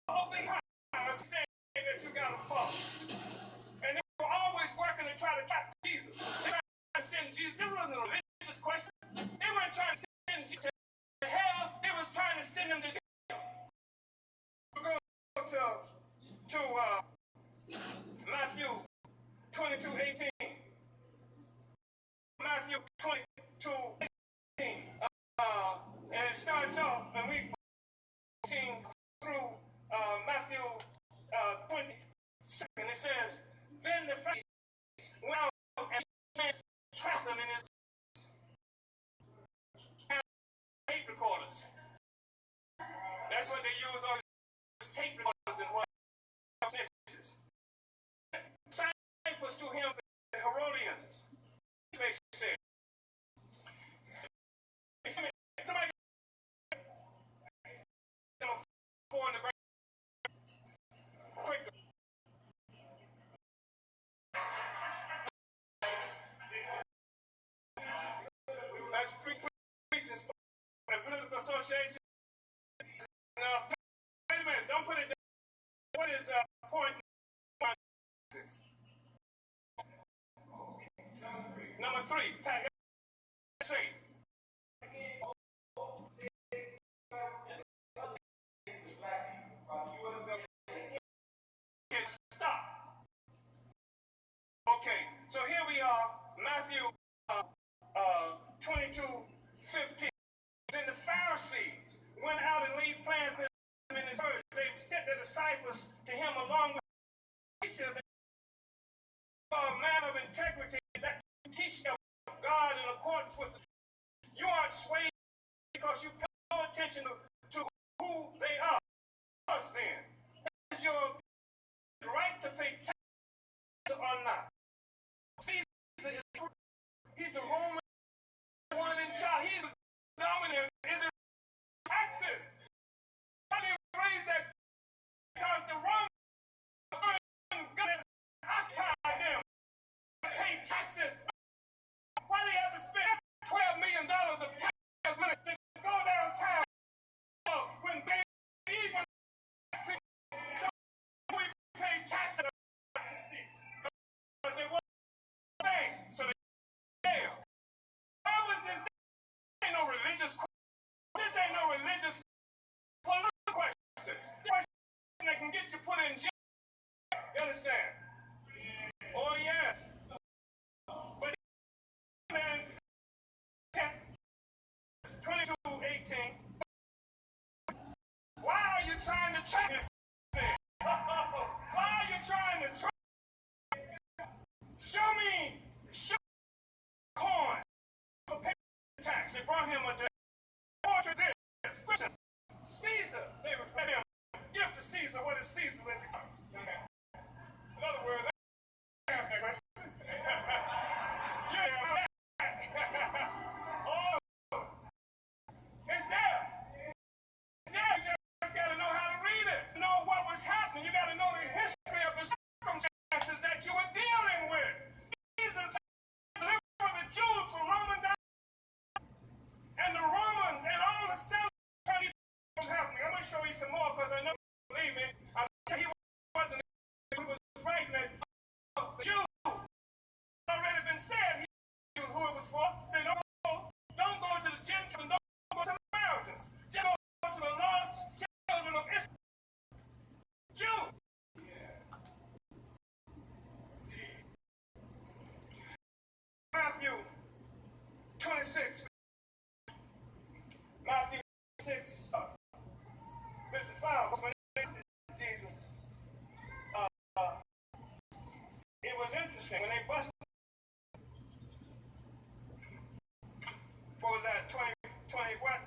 of the house, saying that you gotta follow. And they were always working to try to trap Jesus. They were trying to send Jesus. This wasn't a religious question. They weren't trying to send Jesus to hell. They was trying to send him to hell. We're going to Matthew 22:18. Matthew 22:18. And it starts off, and we through Matthew 22. It says, then the Pharisees went out and trapped him in his tape recorders. That's what they use on tape recorders and what disciples to him, the Herodians. They said, somebody for the quick. That's free reasons for the political association. Now, wait a minute, don't put it down. What is point number 3? Say. Stop. Okay, so here we are, Matthew 22:15. Then the Pharisees went out and laid plans for him in his words. They sent their disciples to him along with teachers, a man of integrity that teach them of God in accordance with. You aren't swayed because you pay no attention to who they are. Us then, is your right to pay taxes or not? Caesar is he's the Roman one in charge. He's the dominant. Is it taxes? Why do you raise that? Because the Roman government occupied them to pay taxes. Why do they have to spend $12 million of tax money to go downtown when they even so we pay taxes to Caesar? Because they weren't saying, so they failed. Why was this? This ain't no religious question. This ain't no religious political question. This question that can get you put in jail. You understand? Oh, yes. But then, 22:18. Why are you trying to track this thing? Why are you trying to track? Show me coin for paying tax. They brought him a day. Portrait this. Caesar. They replied him. Give to Caesar what is Caesar's and to us. In other words, I ask that question. Oh, it's there. It's there. You just got to know how to read it. Know what was happening. You got to know the history of the circumstances that you were dealing with. Jesus delivered the Jews from Roman and the Romans and all the cells from happening. I'm going to show you some more because I know, believe me, he wasn't, he was writing that the Jew already been said, he knew who it was for. Say, don't go to the Gentiles and don't go to the Samaritans. Just go to the lost children of Israel. Jew. Matthew 26. Matthew 6, 55. When they Jesus, it was interesting when they busted. What was that? 20 what?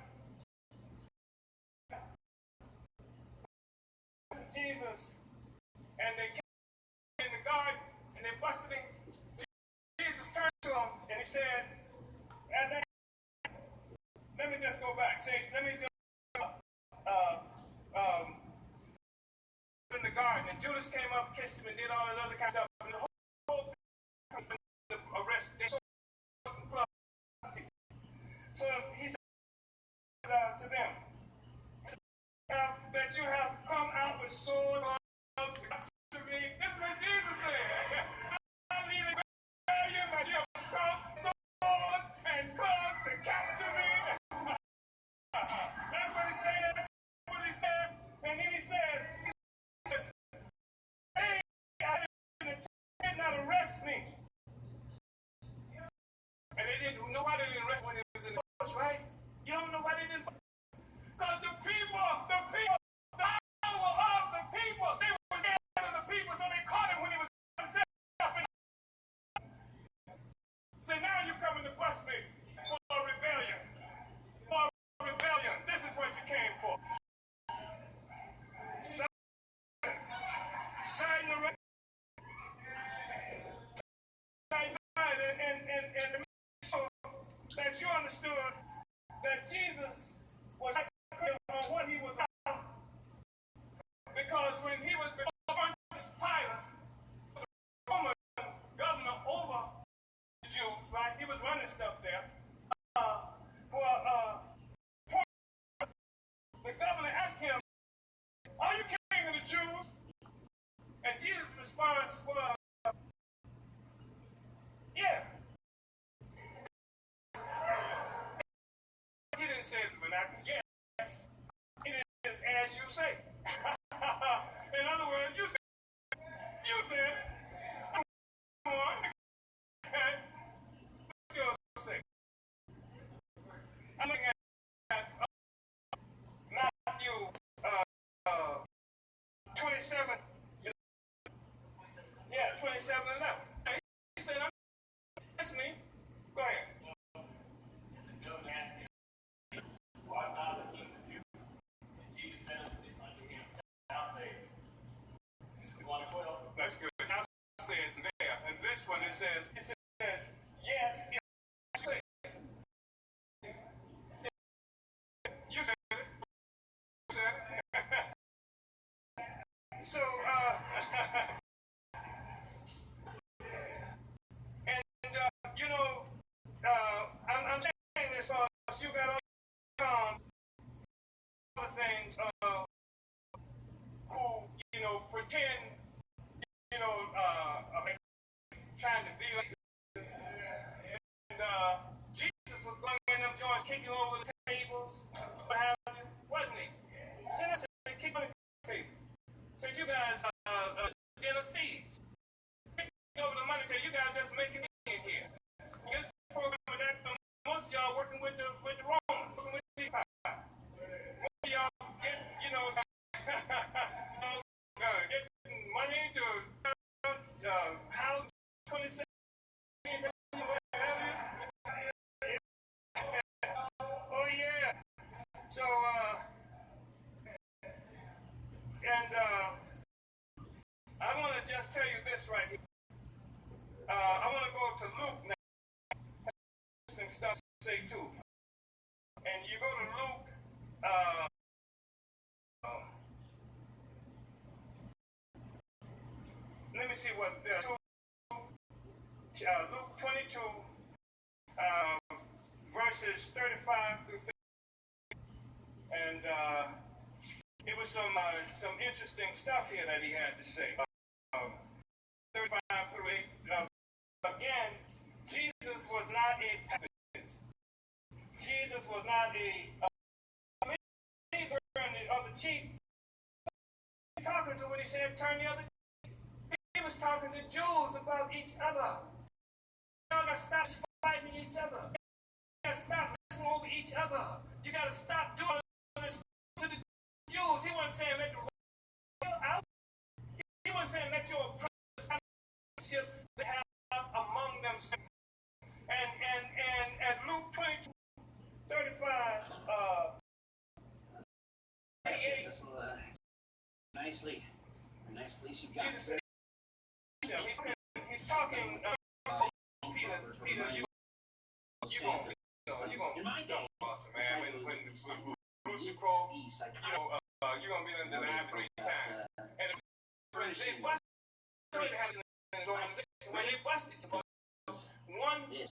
and they busted him. Jesus turned to him and he said, let me just go back. Let me just in the garden, and Judas came up, kissed him, and did all that other kind of stuff. And the whole thing, the arrest, they saw some blood. So he said to them, that you have come out with swords to me. This is what Jesus said. I need to tell you that you have come swords and clubs to capture me. That's what he said. That's what he said. And then he says, hey, I did not arrest me. And they didn't, nobody didn't arrest when he was in the bush, right? You don't know why they didn't? Because the hour of the people, they were scared of the people, so they caught him when he was himself. So now you're coming to bust me for a rebellion. For a rebellion. This is what you came for. Sign the right. And make sure that you understood that Jesus was on what he was about. Because when he was before Pontius Pilate, the Roman governor over the Jews, right? He was running stuff there. The governor asked him, are you king of the Jews? And Jesus' response was, yeah. He didn't say it vernacular. Yes. It is as you say. In other words, you said, come on. Okay. What's yours say? I'm looking at Matthew 27. Yeah, 27:11. He said, that's me. Go ahead. That's good. Now it says there, and this one it says, yes, you say it. You said it. You said it. So, you know, I'm saying this because you got all other things who, you know, pretend, you know, trying to be like Jesus. And Jesus was going in them joints, kicking over the tables, what have you, wasn't he? Sinners said, kick on the tables. Said, you guys dinner thieves. Kicking over the money, tell you guys just making it in here. This program that most of y'all working with the Romans, working with the people. Most of y'all get, you know, getting money to house 27. Oh yeah. So and I want to just tell you this right here. I want to go to Luke now. Interesting stuff to say too. And you go to Luke. Let me see what Luke 22, verses 35 through 50. And it was some interesting stuff here that he had to say. 35 through 8. Again, Jesus was not a pacifist. Jesus was not a believer in the other cheek. He was talking to when he said turn the other cheek. He was talking to Jews about each other. Y'all gotta stop fighting each other. You gotta stop messing over each other. You gotta stop doing this to the Jews. He wasn't saying let the world out. He wasn't saying let your relationship they have among themselves. And at Luke 22, 35, 38. That's a nice place you got. Jesus said, he's talking to Peter, you gonna be Boston, man. When Rooster Crow, you're gonna be in the denied 3 times. And when they busted, when they busted, one his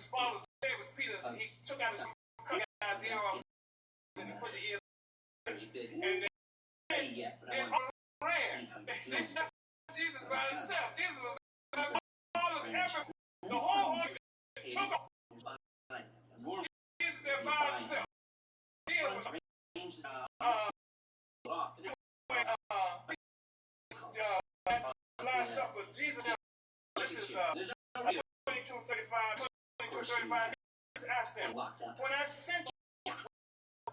father said was Peter. He took out his cut guy's ear off and put the ear, and then ran. They shot Jesus by himself. Jesus was all of every, the whole ocean took off. Jesus there by himself. Last Supper, Jesus. This is 22:35. 22:35. Jesus asked them, when I sent you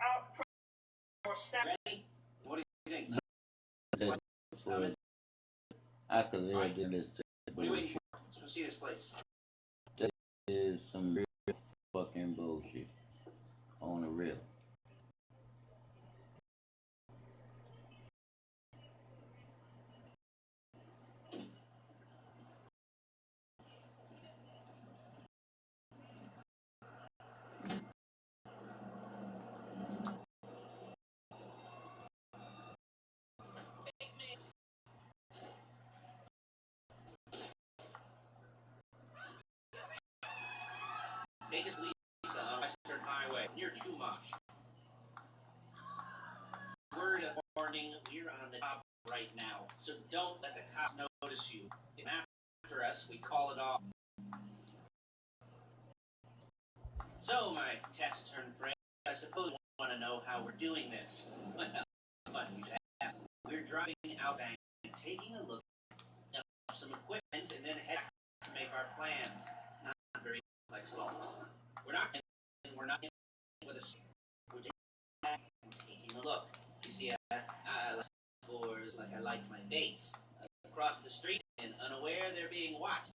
out or Saturday, what do you think? I could live in this. What are you waiting for? Let's go see this place. That is some real fucking bullshit. On the real. Take us Lisa on Western Highway near Chumash. Word of warning, we're on the job right now, so don't let the cops notice you. If after us, we call it off. So, my taciturn friend, I suppose you want to know how we're doing this. Well, fun you should ask. We're driving outbound, taking a look at some equipment, and then head to make our plans. Not very complex at all. We're not in with a. We're taking a look. You see, I like scores like I like my dates. Across the street and unaware they're being watched.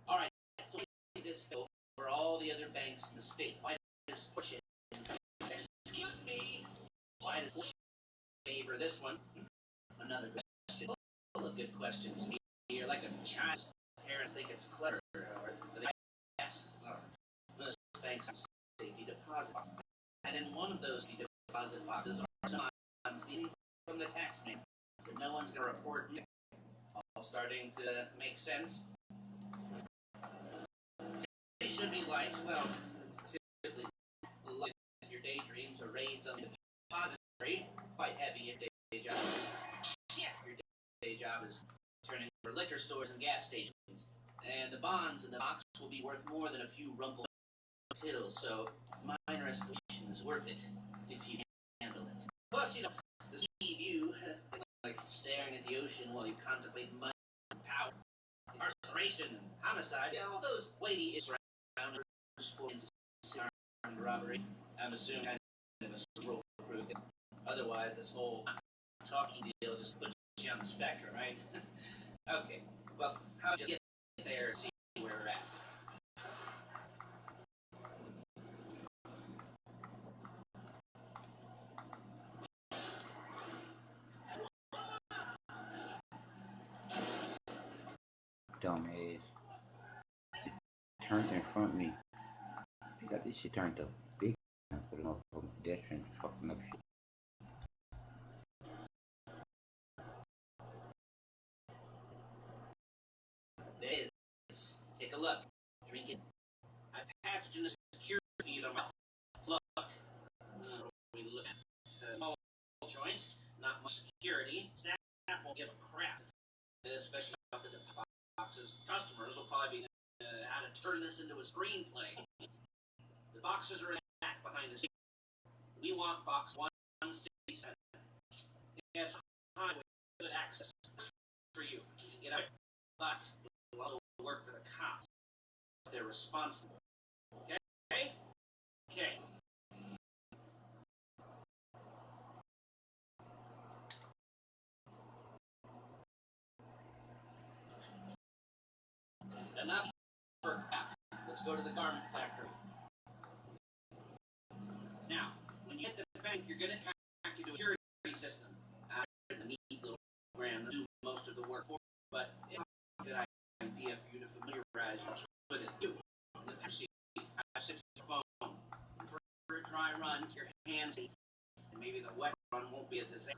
All right, so this go for all the other banks in the state. Why does Fortune? Excuse me. Why does Fortune favor this one? Another question. Full of good questions. You're like a child's parents think it's clever, or they ask. Most banks have safety deposit, and in one of those deposit boxes are sometimes from the tax man that no one's going to report. All starting to make sense. They should be light. Well, typically, light if your daydreams or raids on the depository. Quite heavy if day job. Your day job is turning over liquor stores and gas stations, and the bonds in the box will be worth more than a few rumpled tills. So minor escalation is worth it if you handle it. Plus, the sea view, like staring at the ocean while you contemplate money and power, incarceration and homicide, all those weighty issues around for armed robbery. I'm assuming kind of a roll crew. Otherwise, this whole talking deal just puts you on the spectrum, right? Okay, well, how do you get there and see where we're at? Dumbass. Turned in front of me. They got this shit turned up big for the motherfucking pedestrian fucking up shit. There it is. Take a look. Drink it. I've patched in a security feed on my plug. We look at the joint. Not much security. Staff won't give a crap. Especially about the boxes. Customers will probably be how to turn this into a screenplay. The boxes are in the back behind the scene. We want box 167. It's highway good access for you. Get out, but it'll also work for the cops. They're responsible. Okay? Okay. Enough for crap. Let's go to the garment factory. Now, when you hit the bank, you're going to hack into a security system. The neat little program that do most of the work for but it's a good idea for you to familiarize yourself with it. You, in the passenger seat, have set your phone. For a dry run, your hands, and maybe the wet run won't be a disaster.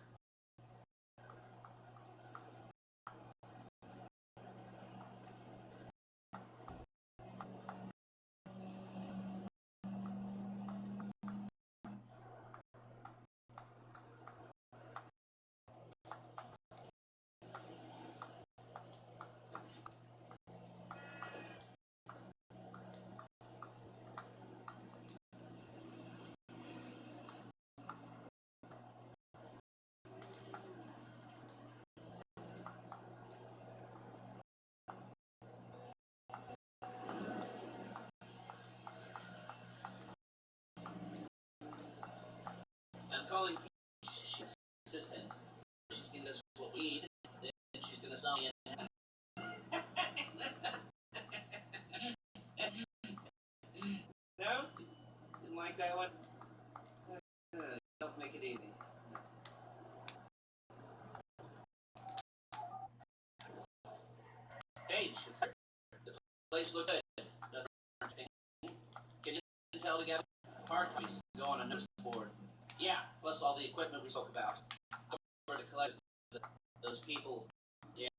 I'm calling she's assistant. She's giving us what we need, then she's gonna sell me in. No? Didn't like that one? Don't make it easy. Hey, the place looked good. Nothing. Can you tell together? Hard copies go on a notice board. Yeah, plus all the equipment we spoke about. Over to collect those people. Yeah.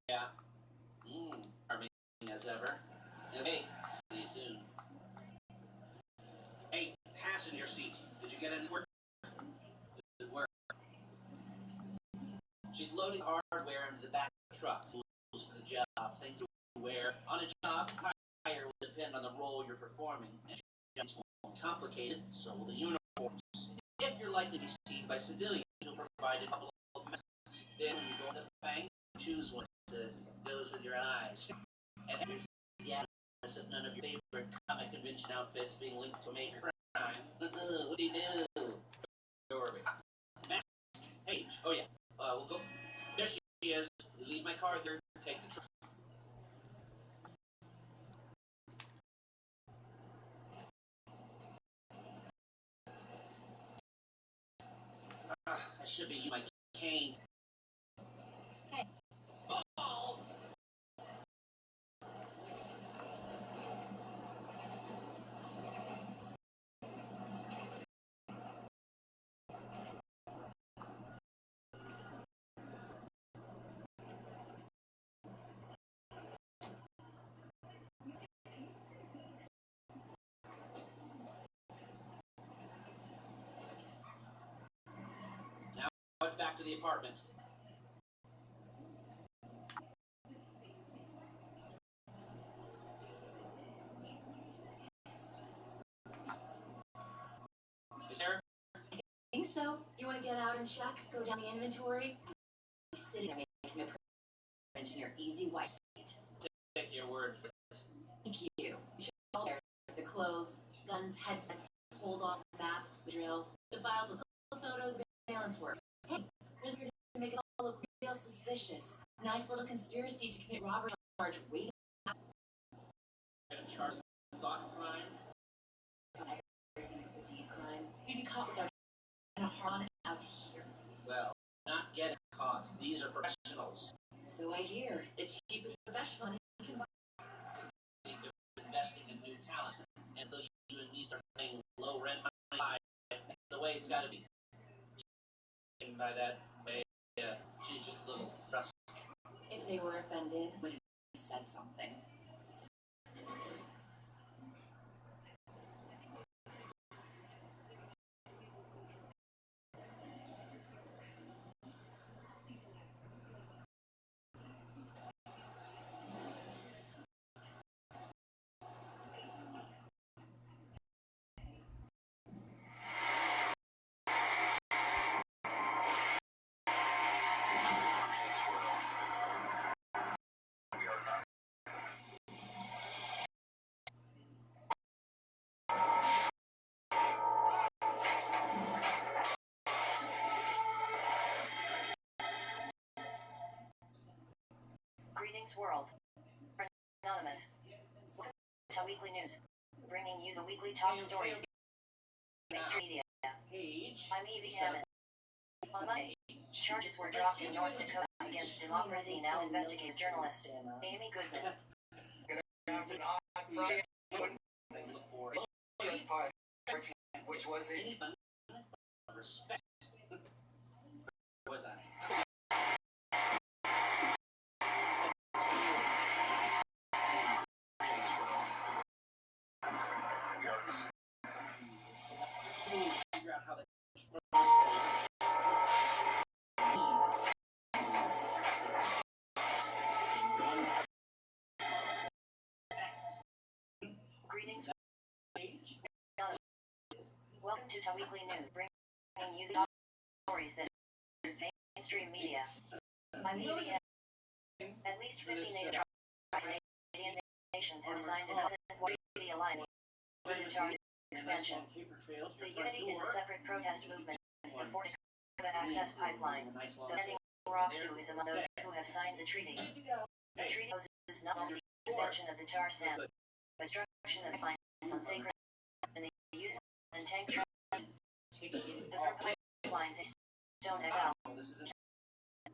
Arming as ever. Hey, see you soon. Hey, passenger seat. Did you get any work? Good work. She's loading hardware into the back of the truck. Tools for the job. Things to wear. On a job, hire will depend on the role you're performing. And jobs more complicated, so will the uniforms. If you're likely to be seen by civilians, you'll provide a couple of masks. Then when you go to the bank, choose one that goes with your eyes. And here's the address of none of your favorite comic convention outfits being linked to a major crime. What do you do? Where were we? Mask page. Oh yeah. We'll go. There she is. We leave my car here. Take the truck. I should be using my cane. Hey. Balls. Now it's back to the apartment. Is there? I think so. You want to get out and check? Go down the inventory? He's sitting there making a print in your easy white seat. Take your word for it. Thank you. You should all wear the clothes, guns, headsets, hold-offs, masks, the drill, the files with photos, surveillance work. Hey, there's here to make it all look real suspicious. Nice little conspiracy to commit robbery charge waiting. Gonna charge thought crime? Everything of the deed crime. You'd be caught with our and a harm out to here. Well, not getting caught. These are professionals. So I hear. The cheapest professional you can buy. Investing in new talent until you and me start paying low rent money. That's the way it's got to be. By that way, she's just a little brusque. If they were offended, would have said something. Greetings world. Anonymous. Welcome to Weekly News. Bringing you the weekly top stories. Mainstream media. Page. I'm Evie Hammond. On Monday, charges were dropped in North Dakota against Democracy Now! Investigative journalist Amy Goodman. After on Friday, which was a respect. Was I? Greetings. Welcome to Weekly News, bringing you the top stories that mainstream media. I'm Evie. At least 50 NATO Canadian nations have signed an treaty alliance for the TAR's expansion. The Unity is a separate protest movement. The Fort Dakota Access Pipeline, the ending Roxu is among those who have signed the treaty. The treaty is not only the expansion of the tar sands, but construction of pipelines on sacred and the use of tank trucks. The pipelines is Stone XL,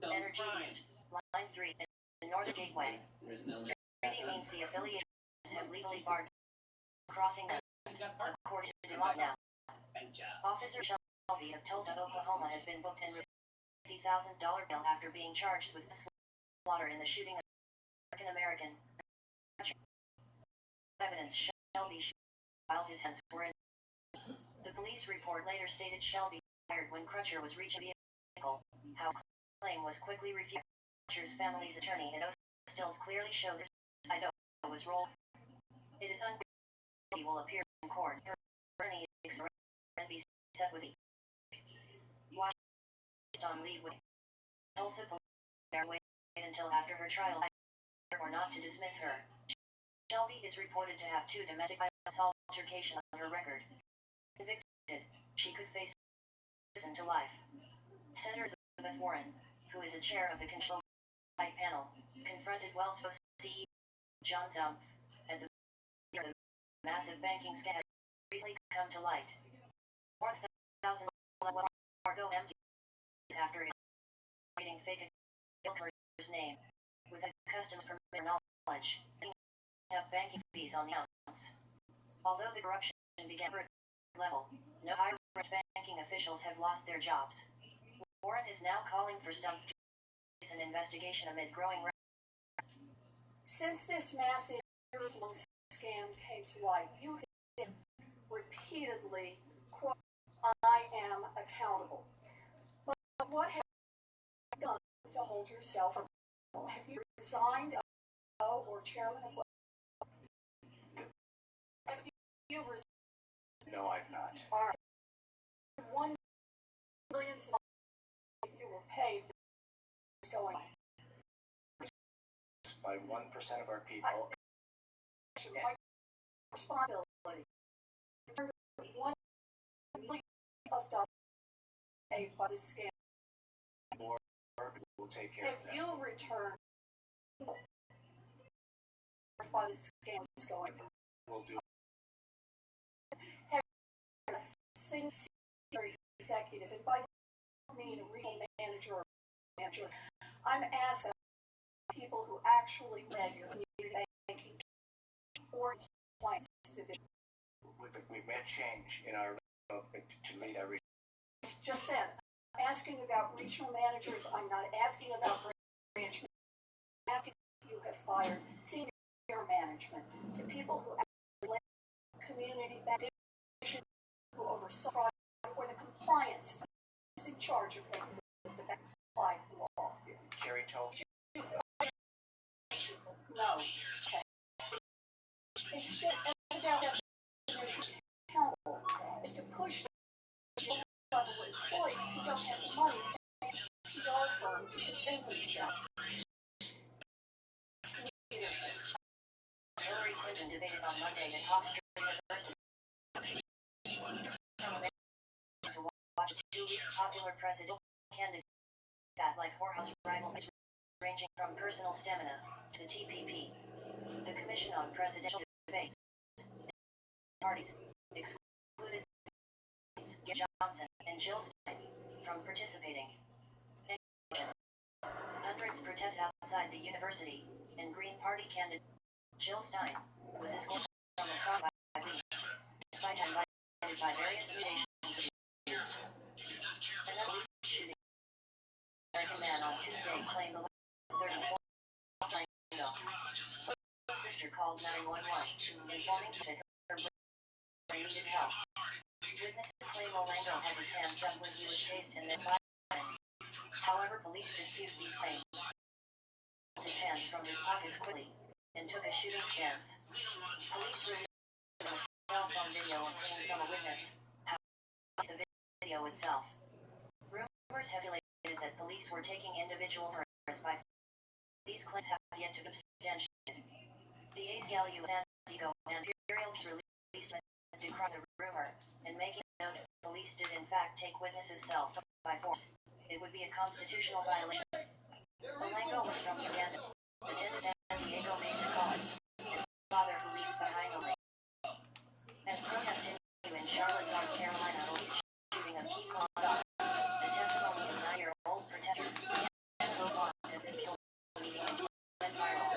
Energy East, Line 3, and Northern Gateway. The treaty means the affiliations have legally barred crossing them, according to DeMont now. Officer Shelby of Tulsa, Oklahoma has been booked and received a $50,000 bail after being charged with slaughter in the shooting of American. Evidence Shelby while his hands were in. The police report later stated Shelby fired when Crutcher was reaching the vehicle. Howe's claim was quickly refuted. Crutcher's family's attorney has stills clearly show the side was rolled. It is unclear if he will appear in court. Her attorney is be set with the Washington on leave with Tulsa police wait until after her trial or not to dismiss her. Shelby is reported to have 2 domestic violence altercations on her record. Convicted, she could face prison to life. Senator Elizabeth Warren, who is a chair of the Control panel, confronted Wells Fargo CEO John Stumpf at the massive banking scandal recently come to light. 4,000 Wells Fargo empty after reading fake Gilker's name with a customs permit knowledge. Have banking fees on the accounts. Although the corruption began at level, no high-ranked banking officials have lost their jobs. Warren is now calling for Stumpf to face an investigation amid growing. Since this massive scam came to light, you did repeatedly quote, "I am accountable." But what have you done to hold yourself accountable? Have you resigned or chairman of? You No, I've not. All right. $1 million you were paid is going on. By 1% of our people. My responsibility. $1 million of dollars paid by the scam. We'll take care of that. If you return by the scam is going on. We'll do. A senior executive, and by me, a regional manager or manager, I'm asking people who actually led your community banking or compliance division. We've made change in our to lead our region. Just said, I'm asking about regional managers. I'm not asking about branch managers. I'm asking if you have fired senior management, the people who actually led community banking, who oversaw fraud, or the compliance is in charge of making the bank comply with the law. Kerry told you. No. Okay. Instead, the definition accountable is to push level employees who don't have the money to pay a PR firm to defend themselves. Hillary Clinton debated on Monday at Hofstra University. To watch 2 weeks popular presidential candidates like whorehouse rivals ranging from personal stamina to the TPP. The Commission on Presidential Debates parties excluded Johnson and Jill Stein from participating. Hundreds protested outside the university, and Green Party candidate Jill Stein was escorted from the crowd by police, despite having invited by various mutations of abuse. Another shooting. American man on Tuesday claimed the 34 Lango. His sister called 911, informing that her brother needed help. Witnesses claim Olango had his hands up when he was tased and then fired. However, police dispute these claims. His hands from his pockets quickly and took a shooting stance. Police released a cell phone video obtained from a witness. However, the video itself. Rumors have related that police were taking individuals by. These claims have yet to be substantiated. The ACLU San Diego and Imperial released a decrying the rumor and making known that police did in fact take witnesses' cell phone by force. It would be a constitutional violation. Olango was from Uganda, attended San Diego Mesa College, and father who leaves behind only. As protests continue in Charlotte, North Carolina, police shooting of Keith London, the testimony of 9-year-old protester, and killed meeting and went viral.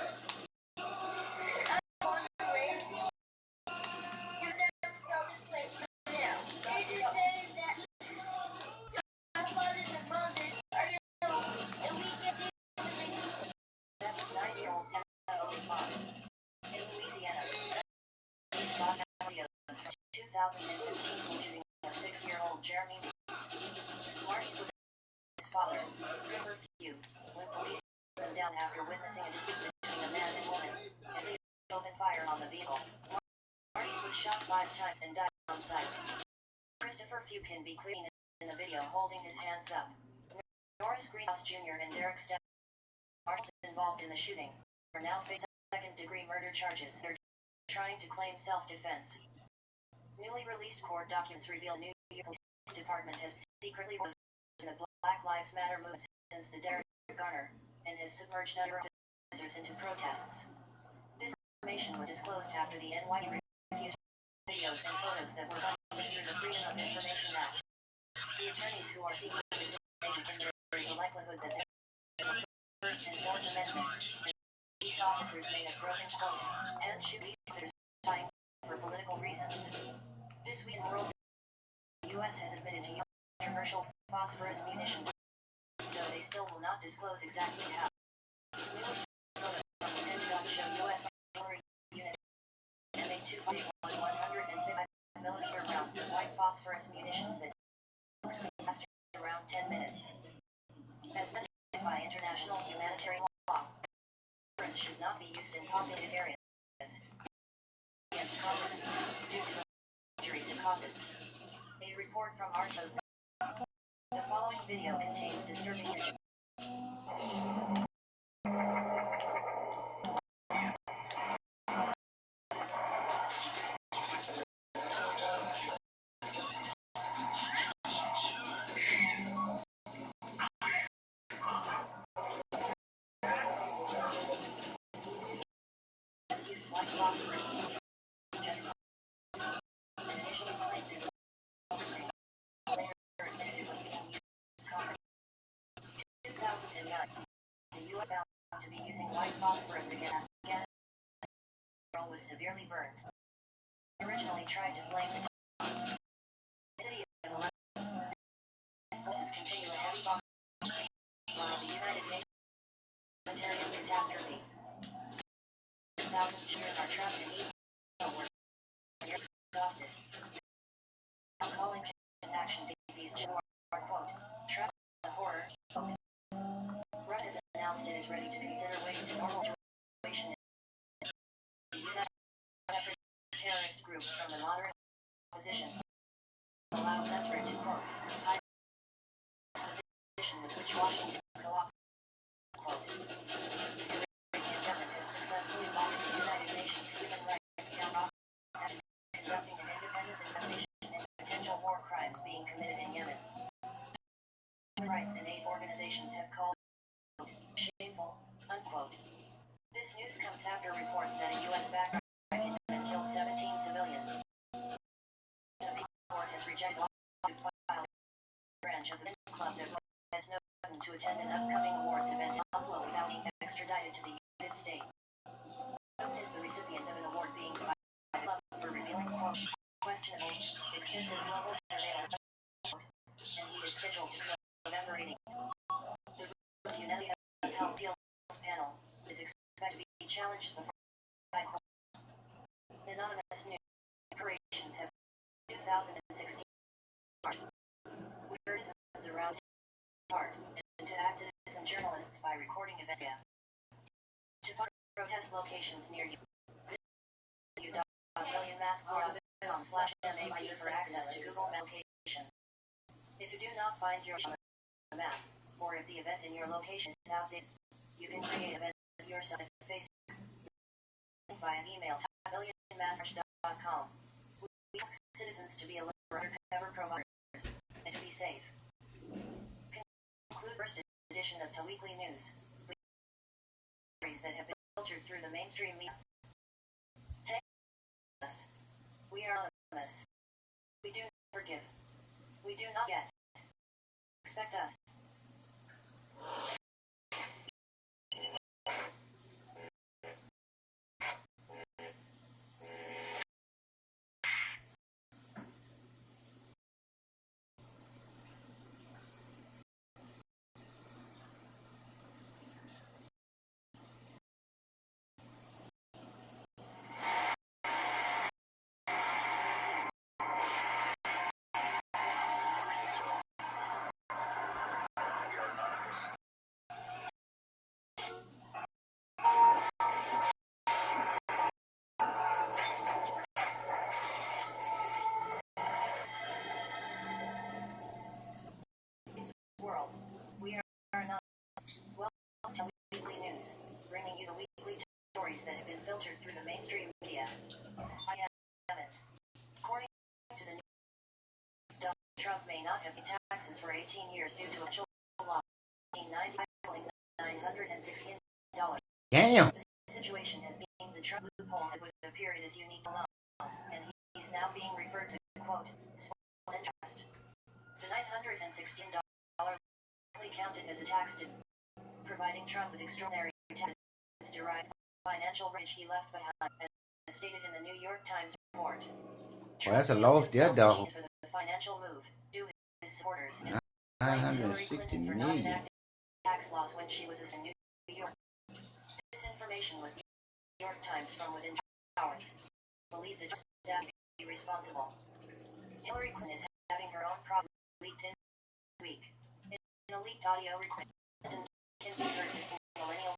That was 9-year-old in Louisiana. These five videos from 2015 shooting of 6-year-old Jeremy Martins was his father, Christopher Few, when police put him down after witnessing a dispute between a man and woman, and they opened fire on the vehicle. Martins was shot 5 times and died on site. Christopher Few can be clean in the video holding his hands up. Norris Greenhouse Jr. and Derek Stepp are involved in the shooting, are now facing second-degree murder charges. They're trying to claim self-defense. Newly released court documents reveal New York Police Department has secretly rose in the Black Lives Matter movement since the Derek Garner, and has submerged other officers into protests. This information was disclosed after the NYU refused videos and photos that were busted through the Freedom of Information Act. The attorneys who are seeking this information think there is a likelihood that the First and Fourth Amendments, and these officers may have broken quote, and shoot these officers dying for political reasons. This week in world, the U.S. has admitted to using controversial phosphorus munitions, though they still will not disclose exactly how. Newest photos from the Pentagon show U.S. artillery units, and they too fired 155mm rounds of white phosphorus munitions that lasted around 10 minutes. As mentioned by international humanitarian law, phosphorus should not be used in populated areas against confidence due to the injuries it causes. A report from Artos. The following video contains disturbing images. Used white phosphorus and initially claimed it was later admitted it was being used as cover. 2009, the U.S. found to be using white phosphorus again. The girl was severely burned. Originally tried to blame the city of Aleppo. Forces continue a heavy bomb while the United Nations humanitarian catastrophe. 1,000 children are trapped in Egypt where they're exhausted. Now calling action to these children are, quote, trapped in horror, quote. Russia has announced it is ready to consider ways to normal situation in the United States. Terrorist groups from the moderate opposition allow Nasser to, quote, hide the position with which Washington cooperates, quote. The Syrian government has successfully blocked the United Nations Human Rights Council and conducting an independent investigation into potential war crimes being committed in Yemen. Human rights and aid organizations have called it shameful, unquote. This news comes after reports that a U.S. backpack in Yemen killed 17 civilians. The court has rejected a branch of the club to attend an upcoming awards event in Oslo without being extradited to the United States. LovE is the recipient of an award being provided by LovE for revealing, quote, questionable, extensive global surveillance, and he is scheduled to be November 18th. The Rules Unity Health Appeals panel is expected to be challenged before High Court. Anonymous news operations have 2016 we urge citizens around to part and to activism journalists by recording events to protest locations near you. www.millionmaskbar.com/MAIE for access to Google location. If you do not find your on the map, or if the event in your location is outdated, you can create an event yourself at Facebook via email to millionmaskbar.com. We ask citizens to be alert for undercover providers and to be safe. Conclude first edition of the Weekly News. Stories that have been filtered through the mainstream media. Thank us. We are anonymous. We do not forgive. We do not get. Expect us. World. We are not. Welcome to Weekly News, bringing you the weekly stories that have been filtered through the mainstream media. I am it. According to the news, Donald Trump may not have paid taxes for 18 years due to a law in 1995, $916. Damn. The situation has been the Trump loophole that would appear it is unique to law, and he's now being referred to, quote, small interest. The $916 counted as a tax providing Trump with extraordinary tax-derived financial rich he left behind, as stated in the New York Times report. Well, that's a loss there, dog. For the financial move due his supporters and Hillary 960 Clinton for not million. enacting tax laws when she was in New York. This information was New York Times from within hours. Believed it just to be responsible. Hillary Clinton is having her own problem leaked in this week. In a leaked audio recording, Clinton can be heard to sing millennial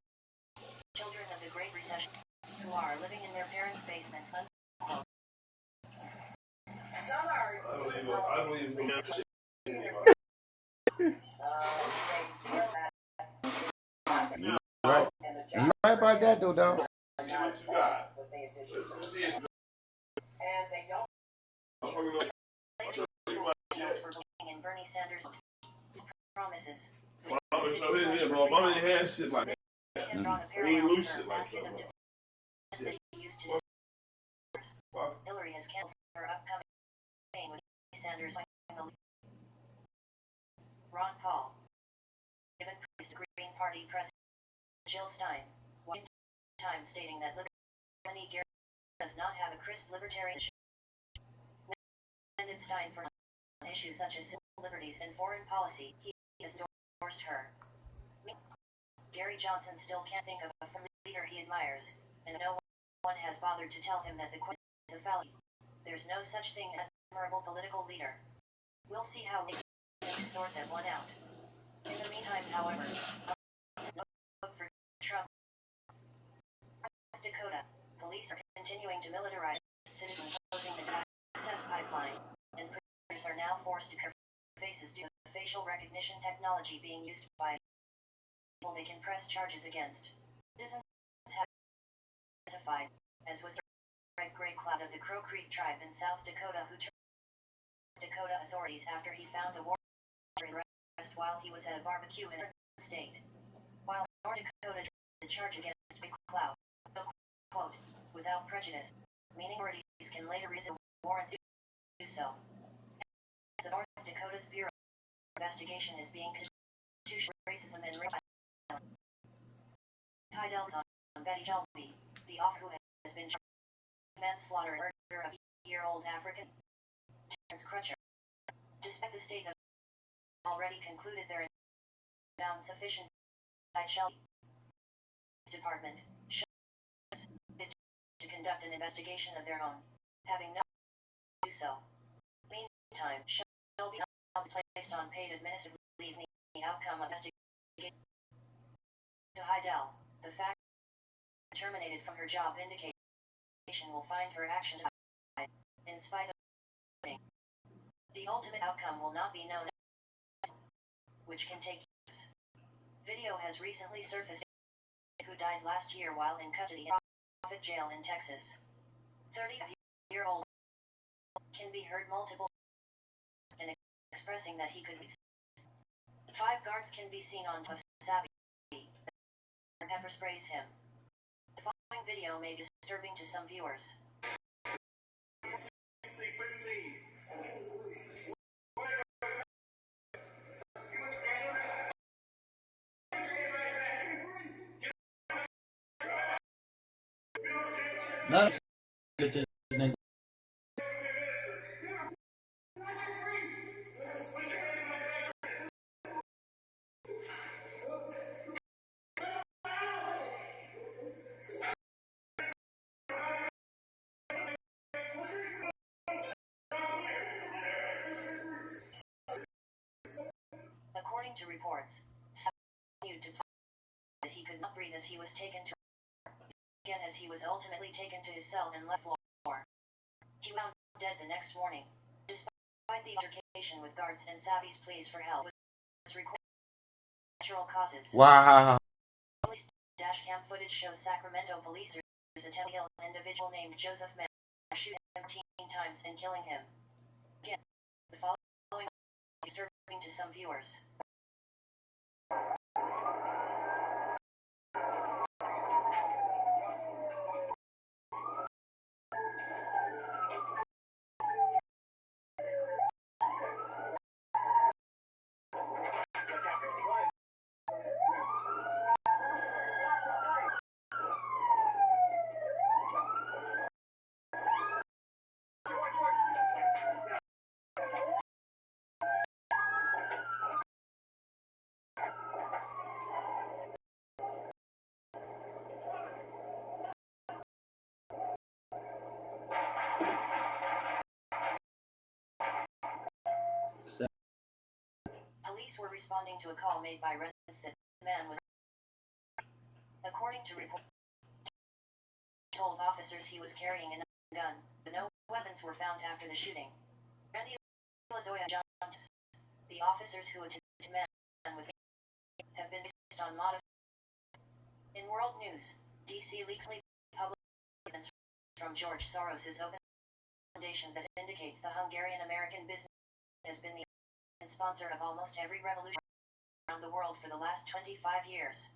children of the Great Recession who are living in their parents' basement. Some are. I don't even know that shit anymore. Right. You right about that, though, dog. See what you got. Let's see it. And they don't. For believing in Bernie Sanders' promises. Obama had shit like that. We ain't lose shit like that. Hillary has canceled her upcoming campaign with Sanders. Ron Paul, given praise to Green Party President Jill Stein, one time stating that Liberty Garrett does not have a crisp libertarian position. Defended Stein for issues such as civil liberties and foreign policy, he has endorsed her. Gary Johnson still can't think of a leader he admires, and no one has bothered to tell him that the question is a fallacy. There's no such thing as an admirable political leader. We'll see how they to sort that one out. In the meantime, however, vote for Trump. North Dakota, police are continuing to militarize citizens closing the access pipeline, and prisoners are now forced to cover faces due to the facial recognition technology being used by people they can press charges against. Citizens have identified, as was the Red Gray Cloud of the Crow Creek tribe in South Dakota who Dakota authorities after he found a warrant for his arrest while he was at a barbecue in a state. While North Dakota dropped the charge against Big Cloud, so, quote, without prejudice, meaning authorities can later rescind a warrant to do so. As the North Dakota's Bureau of Investigation is being constitutionally racism and rape. Heidel's on Betty Shelby, the officer who has been charged with manslaughter and murder of a 8-year-old African Terrence Crutcher. Despite the state of already concluded there found sufficient by Shelby Department to conduct an investigation of their own, having not do so. Meantime, Shelby now placed on paid administrative leave the outcome of investigation. To Heidel, the fact terminated from her job indication will find her actions in spite of the ultimate outcome will not be known, which can take years. Video has recently surfaced who died last year while in custody in Prophet Jail in Texas. 30-year-old can be heard multiple and expressing that he could be. 5 guards can be seen on top of Savvy. Pepper sprays him. The following video may be disturbing to some viewers. No. According to reports, continued to that he could not breathe as he was taken to again as he was ultimately taken to his cell and left floor. He found dead the next morning. Despite the altercation with guards and Savvy's pleas for help was recorded natural causes. Wow. Police dashcam footage shows Sacramento police attempting to kill an individual named Joseph Mann, shooting him 15 times and killing him. Again, the following is disturbing to some viewers. Police were responding to a call made by residents that the man was. According to reports, told officers he was carrying a gun, but no weapons were found after the shooting. Randy Lazoya Jones, the officers who attended the man with have been based on modified. In world news, DC leaks public evidence from George Soros' open foundations that indicates the Hungarian-American business has been the sponsor of almost every revolution around the world for the last 25 years.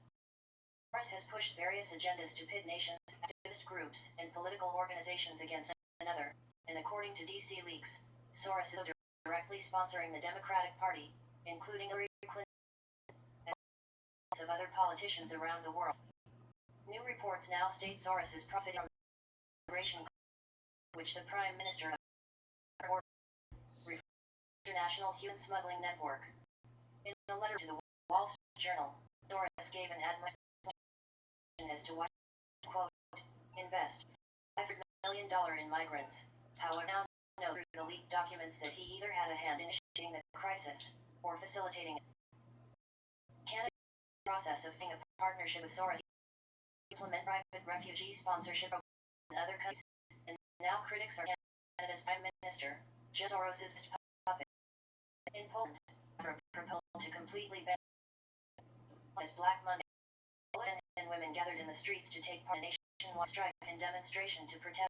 Soros has pushed various agendas to pit nations, activist groups, and political organizations against another, and according to DC Leaks, Soros is directly sponsoring the Democratic Party, including Hillary Clinton, and of other politicians around the world. New reports now state Soros is profiting from immigration, which the Prime Minister of International Human Smuggling Network. In a letter to the Wall Street Journal, Soros gave an explanation as to why, quote, invest $500 million in migrants. However, now know through the leaked documents that he either had a hand in initiating the crisis or facilitating it. Canada process of being a partnership with Soros implement private refugee sponsorship in other countries, and now critics are Canada's Prime Minister, Soros' puppet. In Poland, for a proposal to completely ban as Black Monday, men and women gathered in the streets to take part in a nationwide strike and demonstration to protest.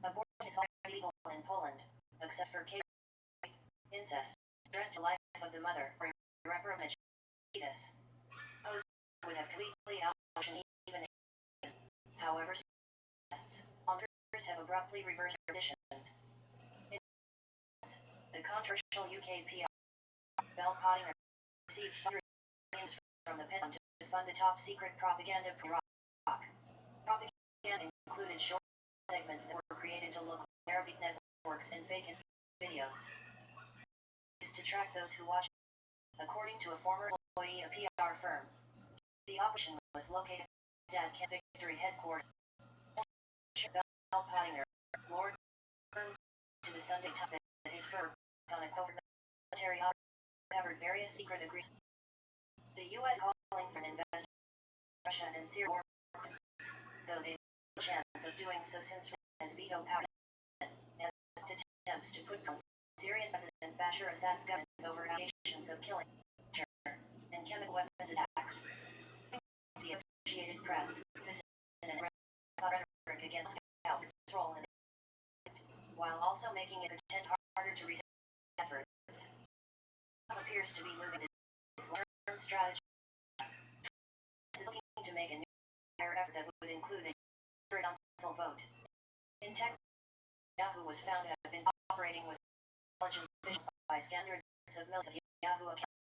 Abortion is already legal in Poland, except for incest, threat to life of the mother, or irreparable fetus. Opposed would have completely outlawed even. However, lawmakers have abruptly reversed their positions. The controversial UK PR Bell Pottinger received from the Pentagon to fund a top-secret propaganda pro-Iraq. Propaganda included short segments that were created to look like Arabic networks and fake videos. Used to track those who watched. According to a former employee of a PR firm, the operation was located at Camp Victory headquarters. Bell Pottinger, Lord, to the Sunday Times that his firm, on a covert military operation, covered various secret agreements. The U.S. calling for an investigation of Russia and Syria war crimes, though they have no chance of doing so since Russia has veto power as attempts to put down Syrian President Bashar Assad's government over allegations of killing, torture, and chemical weapons attacks. The Associated Press, this is an rhetoric against its role in it, while also making it pretend harder to resist efforts. Appears to be moving its long-term strategy. Is looking to make a new effort that would include a council vote. In Texas, Yahoo was found to have been operating with intelligence officials by standards of millions of Yahoo accounts.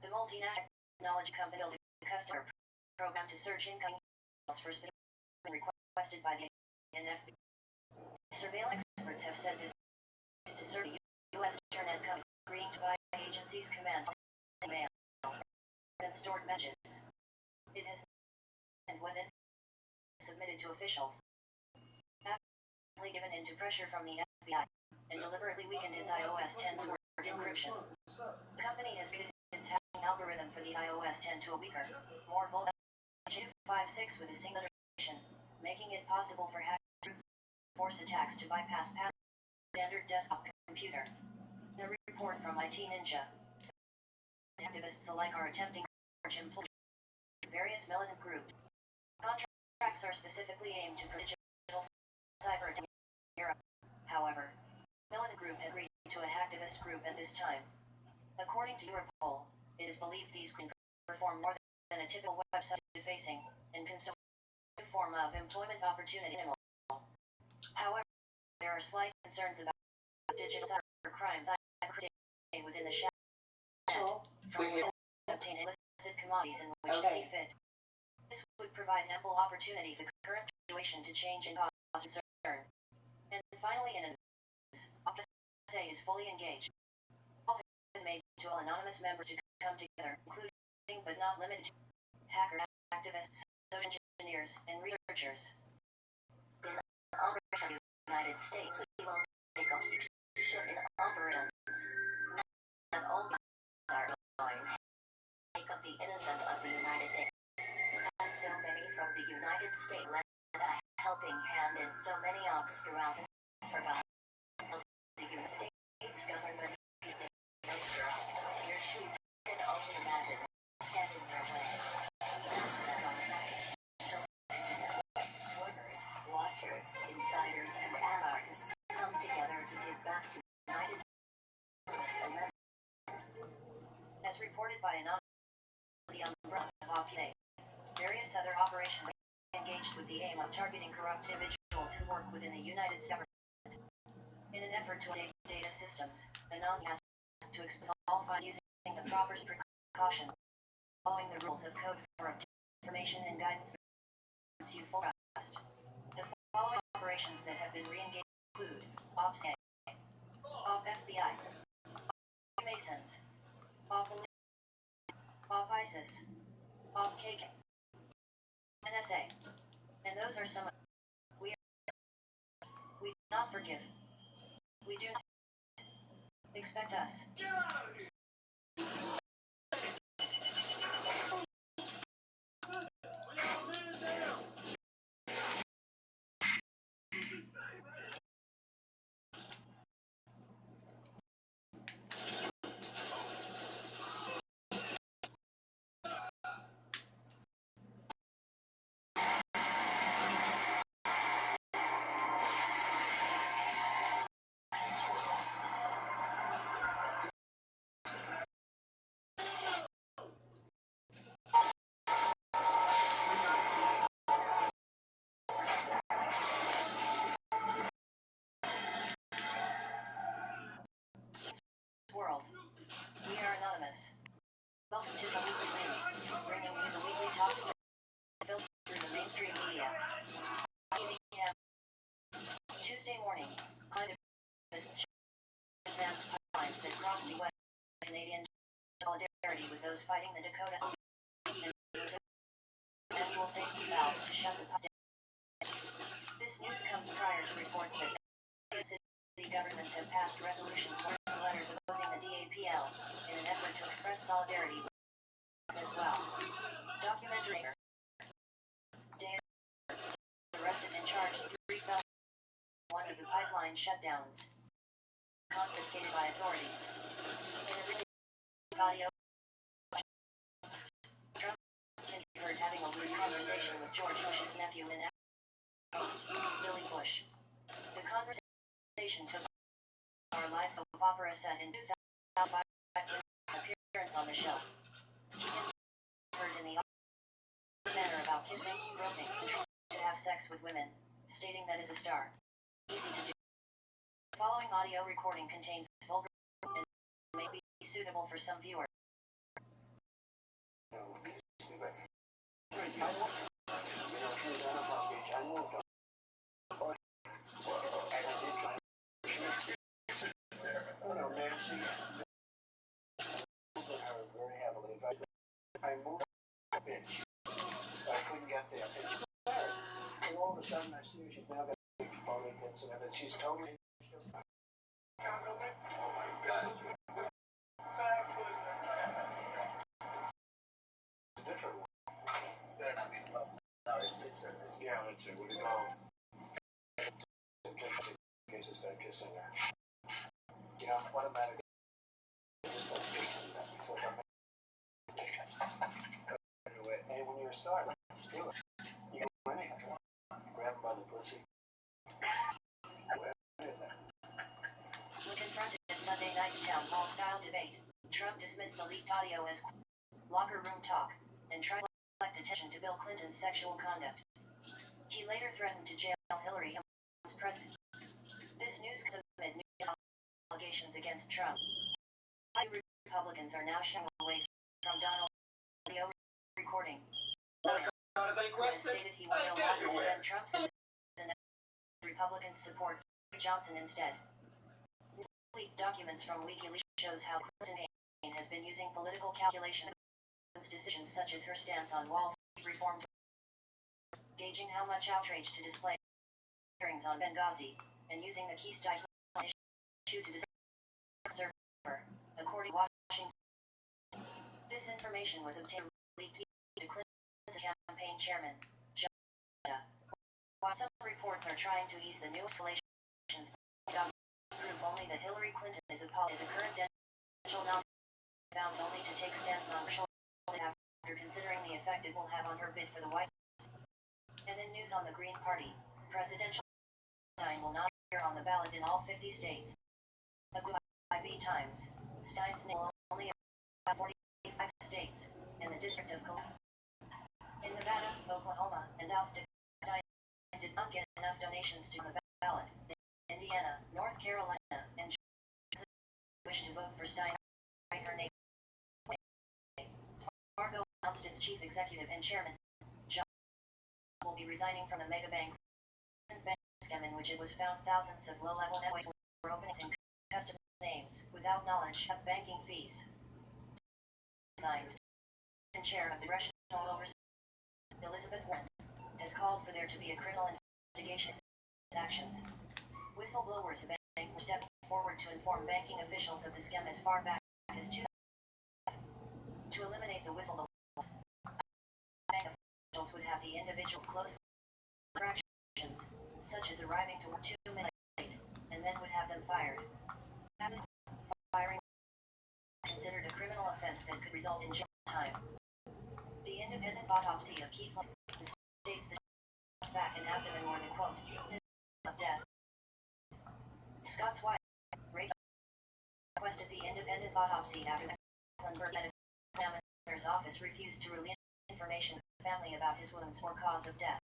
The multinational technology company built a customer program to search incoming emails for specific requested by the NFB. Surveillance experts have said this is to serve the U.S. Internet company agreeing to buy agency's command email and stored messages. It has and when it submitted to officials. After given into pressure from the FBI and deliberately weakened its iOS 10's word encryption. The company has created its hacking algorithm for the iOS 10 to a weaker, more volatile 256 with a single iteration, making it possible for hackers to force attacks to bypass standard desktop computer. In a report from IT Ninja, activists alike are attempting to charge employees various militant groups. Contracts are specifically aimed to prevent digital cyber attacks in Europe. However, militant group has agreed to a hacktivist group at this time. According to Europol, it is believed these can perform more than a typical website defacing and consume a form of employment opportunity. However, there are slight concerns about digital cyber crimes within the shadow from obtain illicit commodities in which they see fit. This would provide ample opportunity for the current situation to change and cause concern. And finally, in news, Office is fully engaged. All is made to all anonymous members to come together, including but not limited to hackers, activists, social engineers, and researchers. In Operation United States, we will make a huge shift in operations. That all are going take up the innocent of the United States. As so many from the United States lend a helping hand in so many ops throughout Africa. The United States government your shoe can only imagine get in their way. Ask that our workers, watchers, insiders, and anarchists come together to give back to United States. As reported by the umbrella of OPSA, various other operations engaged with the aim of targeting corrupt individuals who work within the United States government. In an effort to update data systems, Anand asked to expose all files using the proper precaution, following the rules of code for information and guidance you full trust. The following operations that have been re-engaged include OPSA, OP FBI, OP Masons, OP OP ISIS, OP KK, NSA, and those are some of we do not forgive. We do not expect us. World. We are anonymous. Welcome to the Weekly News, bringing you the weekly top stories filtered through the mainstream media. Tuesday morning, activists Sam's pipelines that cross the West Canadian solidarity with those fighting the Dakota and annual safety valves to shut the pumps down. This news comes prior to reports that city governments have passed resolutions or letters opposing the DAPL in an effort to express solidarity with as well. Documentary Dan arrested and charged 3 felons in one of the pipeline shutdowns, confiscated by authorities. In a recent audio, Trump can be heard having a rude conversation with George Bush's nephew and host, Billy Bush. The conversation took our live soap opera set in 2005 appearance on the show. He can be heard in the manner about kissing, groping, and trying to have sex with women, stating that is a star. Easy to do. The following audio recording contains vulgar and may be suitable for some viewers. Nancy, very heavily. I moved a bitch. I couldn't get there. And she's married. And all of a sudden I see her, she's now got big phony kids and everything. She's totally oh my God. It's a different one. Better not be the most. No, it's yeah, that's it. What do you call it? In case I start kissing her. You know, what about it? Just start kissing her. It's like a and when you're a star, do it. You can do anything. Grab him by the pussy. When confronted at Sunday night's town hall style debate, Trump dismissed the leaked audio as locker room talk and tried to collect attention to Bill Clinton's sexual conduct. He later threatened to jail Hillary as president. This news comes amid new allegations against Trump. Republicans are now shying away from Donald audio recording. Has stated he will no longer defend Trump's and Republicans support Johnson instead. Leaked documents from WikiLeaks shows how Clinton has been using political calculation decisions such as her stance on Wall Street reform, gauging how much outrage to display hearings on Benghazi, and using the Keystone issue to disturb her, according to Washington. This information was obtained leaked to Clinton campaign chairman, John. While some reports are trying to ease the new escalations, prove only that Hillary Clinton is a current presidential nominee found only to take stance on racial after considering the effect it will have on her bid for the White House. And in news on the Green Party, presidential Stein will not appear on the ballot in all 50 states. According to IB Times, Stein's name will only appear in 45 states and the District of Columbia. In Nevada, Oklahoma, and South Dakota, Stein did not get enough donations to the ballot. In Indiana, North Carolina, and Georgia wish to vote for Stein. Her name. Fargo announced its chief executive and chairman, John, will be resigning from the mega bank scam in which it was found thousands of low-level networks were openings in customers' names without knowledge of banking fees. Signed. And chair of the Russian Oversight, Elizabeth Warren, has called for there to be a criminal investigation of actions. Whistleblowers have been stepping forward to inform banking officials of the scam as far back as 2000. To eliminate the whistleblowers, bank officials would have the individuals close infractions, such as arriving to work 2 minutes late, and then would have them fired. Firing is considered a criminal offense that could result in jail time. The independent autopsy of Keith states that Scott's back and abdomen were the quote of death. Scott's wife, Rachel, requested the independent autopsy after the Mecklenburg Medical Examiner's office refused to release information to the family about his wounds or cause of death.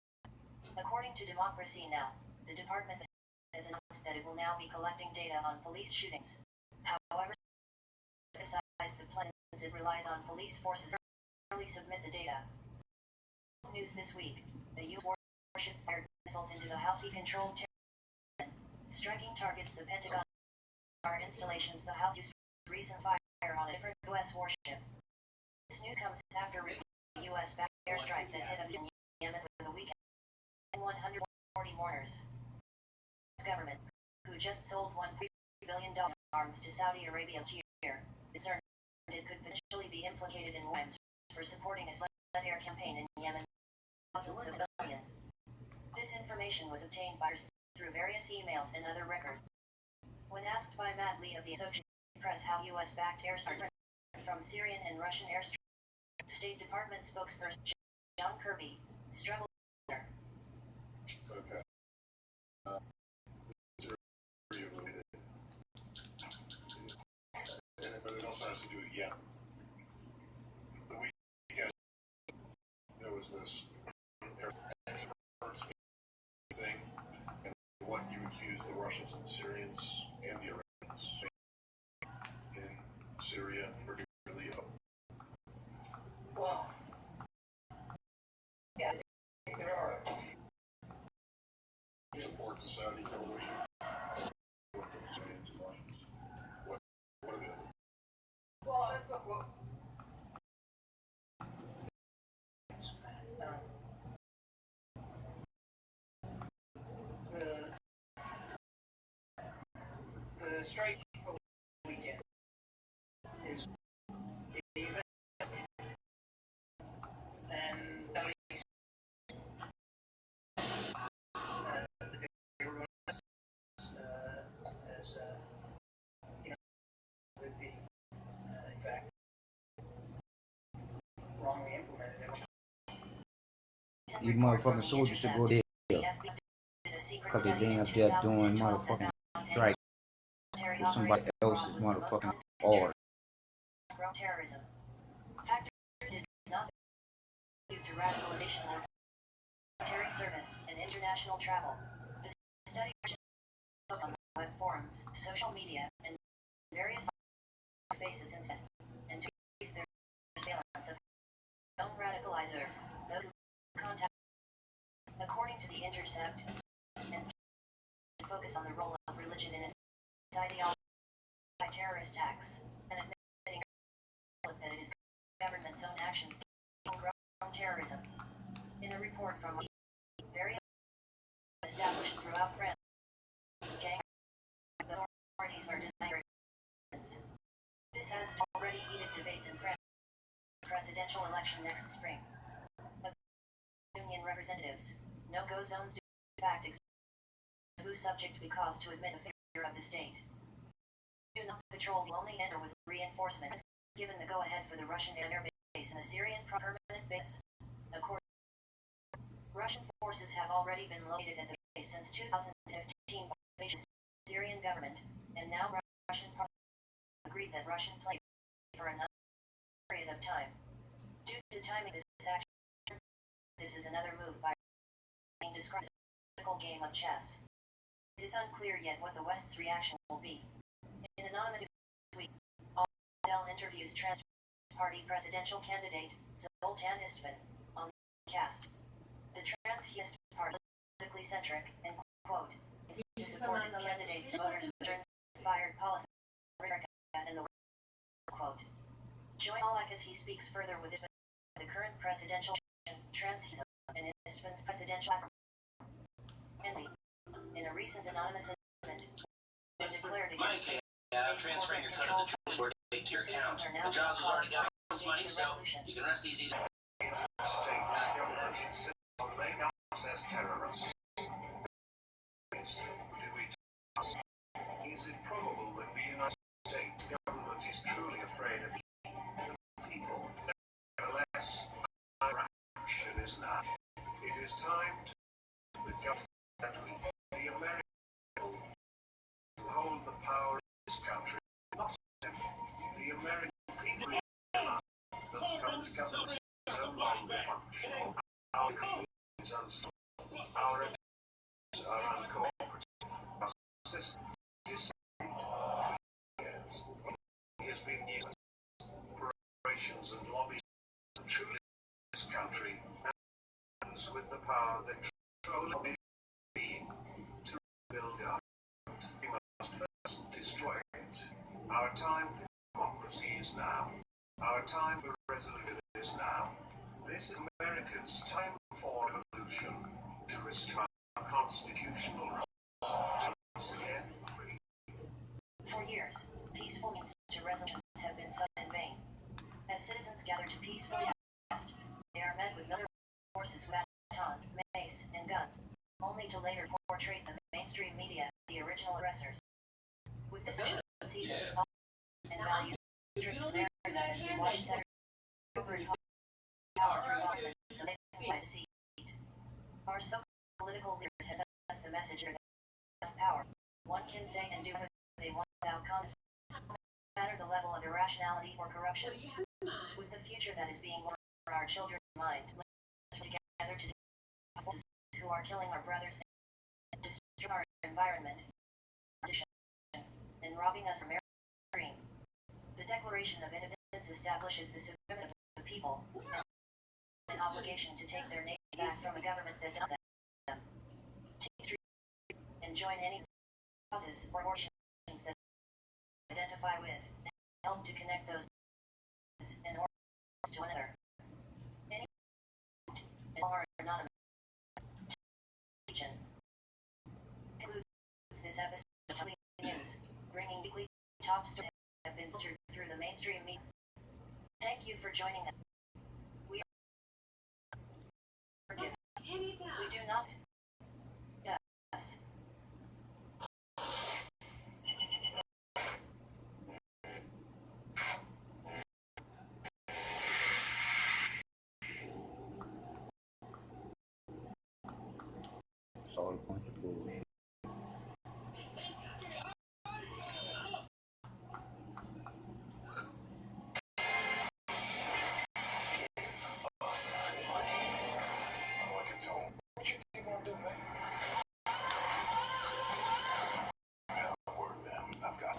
According to Democracy Now!, the department has announced that it will now be collecting data on police shootings. However, besides the pleasant it relies on police forces to early submit the data. News this week, the U.S. warship fired missiles into the Houthi-controlled territory, striking targets the Pentagon installations. The Houthis recent fire on a different U.S. warship. This news comes after a U.S.-backed airstrike that hit a in Yemen over the weekend, and 140 mourners. The government, who just sold $1 billion arms to Saudi Arabia last year, is certain it could potentially be implicated in crimes for supporting a sled air campaign in Yemen. Thousands of civilians. This information was obtained by through various emails and other records. When asked by Matt Lee of the Associated Press how U.S.-backed airstrikes from Syrian and Russian airstrikes, State Department spokesperson John Kirby struggled. Okay. But it also has to do with Yemen. The weekend there was this thing, and what you accused the Russians and Syrians and the Iranians in Syria, particularly. Well, yeah, there are. Support the Saudi coalition. Syrians and Russians. What are the other? Well, look, the strike over the weekend is the event, and as you know, would be in fact wrongly implemented. You motherfucking soldiers should go there. Because they been up there doing motherfucking strike with somebody else's motherfucking order. Terrorism. Factors did not due to radicalization or military service and international travel. The study focused on web forums, social media, and various faces instead, and to increase their surveillance of known radicalizers, those who contact. According to The Intercept, and to focus on the role of religion in ideology by terrorist acts, and admitting that it is government's own actions grown terrorism. In a report from various established throughout France, gang authorities are denying existence. This adds to already heated debates in France presidential election next spring. Union representatives, no-go zones do in fact exist, who subject be caused to admit the failure of the state. Do not patrol will only enter with reinforcements, given the go-ahead for the Russian air base and the Syrian permanent base. According, Russian forces have already been located at the base since 2015 by the Syrian government, and now Russian parties agreed that Russian play for another period of time. Due to timing this action, this is another move by being described as a political game of chess. It is unclear yet what the West's reaction will be. In anonymous this week, Dell interviews Trans Party presidential candidate Zoltan Istvan on the cast. The Transhumanist Party politically centric and quote is to support its candidates and voters with inspired policy in America and the world, quote. Join Alak as he speaks further with Istvan, the current presidential transhumanism and Istvan's presidential in a recent anonymous incident declared against transferring your cut of the choice to your account. The jobs has already got this money, so you can rest easy. States government insists on laying out as terrorists. Is it probable that the United States government is truly afraid of the people? Nevertheless, our action is now. It is time to the government that the American people will hold the power in this country, not them. The American people realize that the current government is no longer functional. Our economy is unstable. Our economies are uncooperative. Our system is years. He has been used corporations and lobbyists truly this country and with the power that control lobby to build our we must first destroy it. Our time for democracy is now. Our time for resolution is now. This is America's time for revolution to restore our constitutional rights once again free. For years, peaceful means to resolutions have been sought in vain. As citizens gather to peacefully protest, they are met with military forces with batons, mace, and guns, only to later portray the mainstream media the original aggressors. With this season and values strict narrative as we watch Senator over and power through violence so they by seat. Our so-called political leaders have us the message of power. One can say and do what they want without comments, no matter the level of irrationality or corruption. With the future that is being worked for our children in mind, let's work together to defeat forces who are killing our brothers and destroying our environment and robbing us of our dream. The Declaration of Independence establishes the sovereignty of the people and an obligation to take their nation back from a government that does them. Take 3 and join any causes or organizations that identify with and help to connect those and organizations to one another. Any and are anonymous region concludes this episode of Weekly News, bringing weekly top stories that have been filtered through the mainstream media. Thank you for joining us. We are forgiven. We do not. Yes. It's all a bunch of bullshit. What you think gonna do, man? Word them. I've got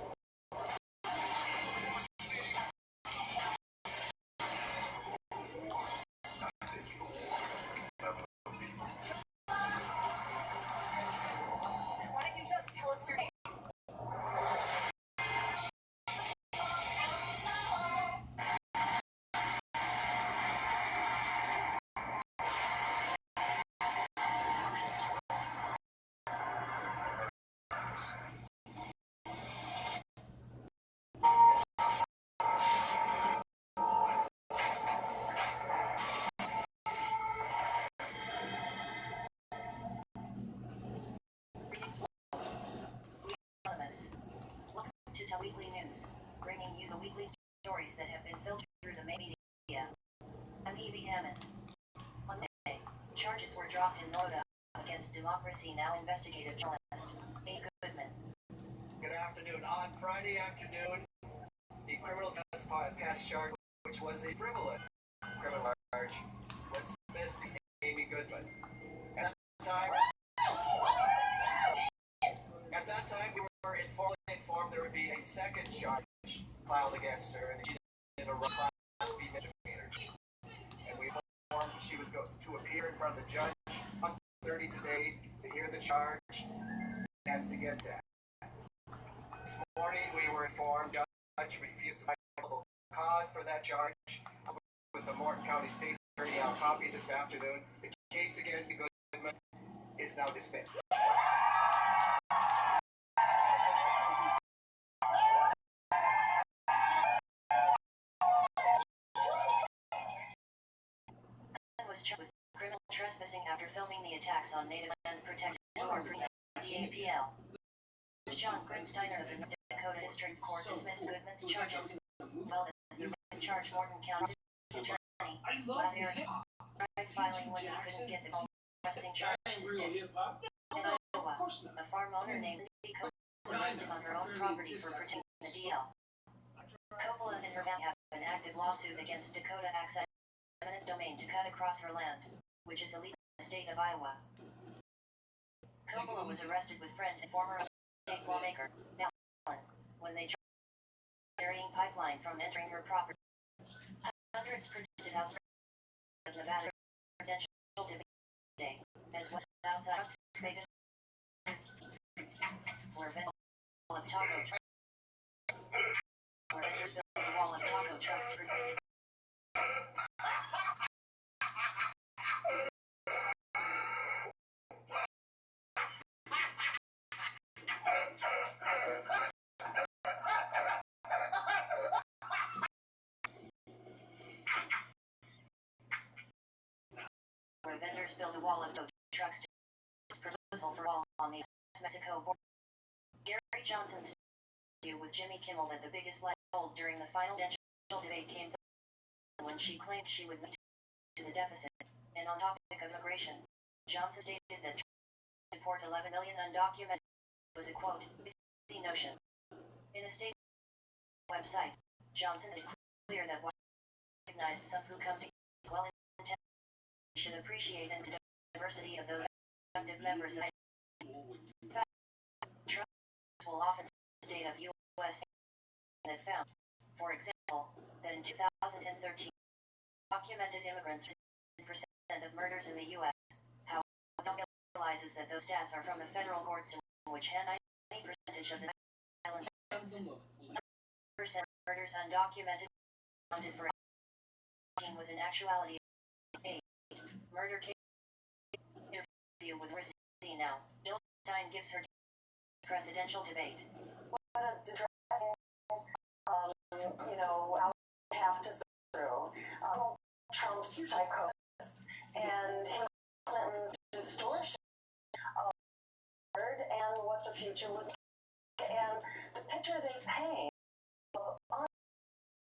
Why don't you just tell us your name? Greetings, anonymous. Welcome to Weekly News, bringing you the weekly stories that have been filtered through the main media. I'm Evie Hammond. Monday, charges were dropped in Noda against Democracy Now! Investigative journalist A. Goodman. Good afternoon. On Friday afternoon, the criminal trespass charge, which was a frivolous criminal charge, was dismissed against Amy Goodman. At that time, we were informed there would be a second charge filed against her, and she did a Class B misdemeanor. And we informed she was going to appear in front of the judge on 30 today to hear the charge and to get to. This morning, we were informed the judge refused to find probable cause for that charge. With the Morton County State Attorney, I'll copy this afternoon. The case against Goodman is now dismissed. Was charged with criminal trespassing after filming the attacks on Native Land Protected or DAPL. John Greensteiner of the North Dakota District Court dismissed Goodman's charges, as well as the in-charge Morton County Attorney, while Eric filing when he couldn't get the pressing charge to stick. In Iowa, a farm owner named Dakota was arrested on her own property for protecting the DL. Coppola and her family have an active lawsuit against Dakota Access eminent domain to cut across her land, which is illegal in the state of Iowa. Coppola was arrested with friend and former state lawmaker, Allen, when they tried carrying pipeline from entering her property. placards printed outside of Nevada presidential debate day, as well as outside Las Vegas, where vendors of taco trucks built a wall of taco trucks to where vendors build a wall of tow trucks to proposal for wall on the Mexico border. Gary Johnson's interview with Jimmy Kimmel that the biggest lie told during the final presidential debate came when she claimed she would meet to the deficit. And on topic of immigration, Johnson stated that deport 11 million undocumented was a quote, easy notion. In a statement website, Johnson made clear that while recognized some who come to well-intended should appreciate and diversity of those active members of in fact, Trump will often state of U.S. that found, for example, that in 2013, documented immigrants 10% of murders in the U.S. How he realizes that those stats are from the federal courts in which 90% of the island percent murders undocumented accounted for was in actuality a murder case. Interview with Rizzi now. Jill Stein gives her presidential debate. What a distressing, I have to sit through. Trump's psychosis and Hillary Clinton's distortion of the word and what the future would be. And the picture they paint of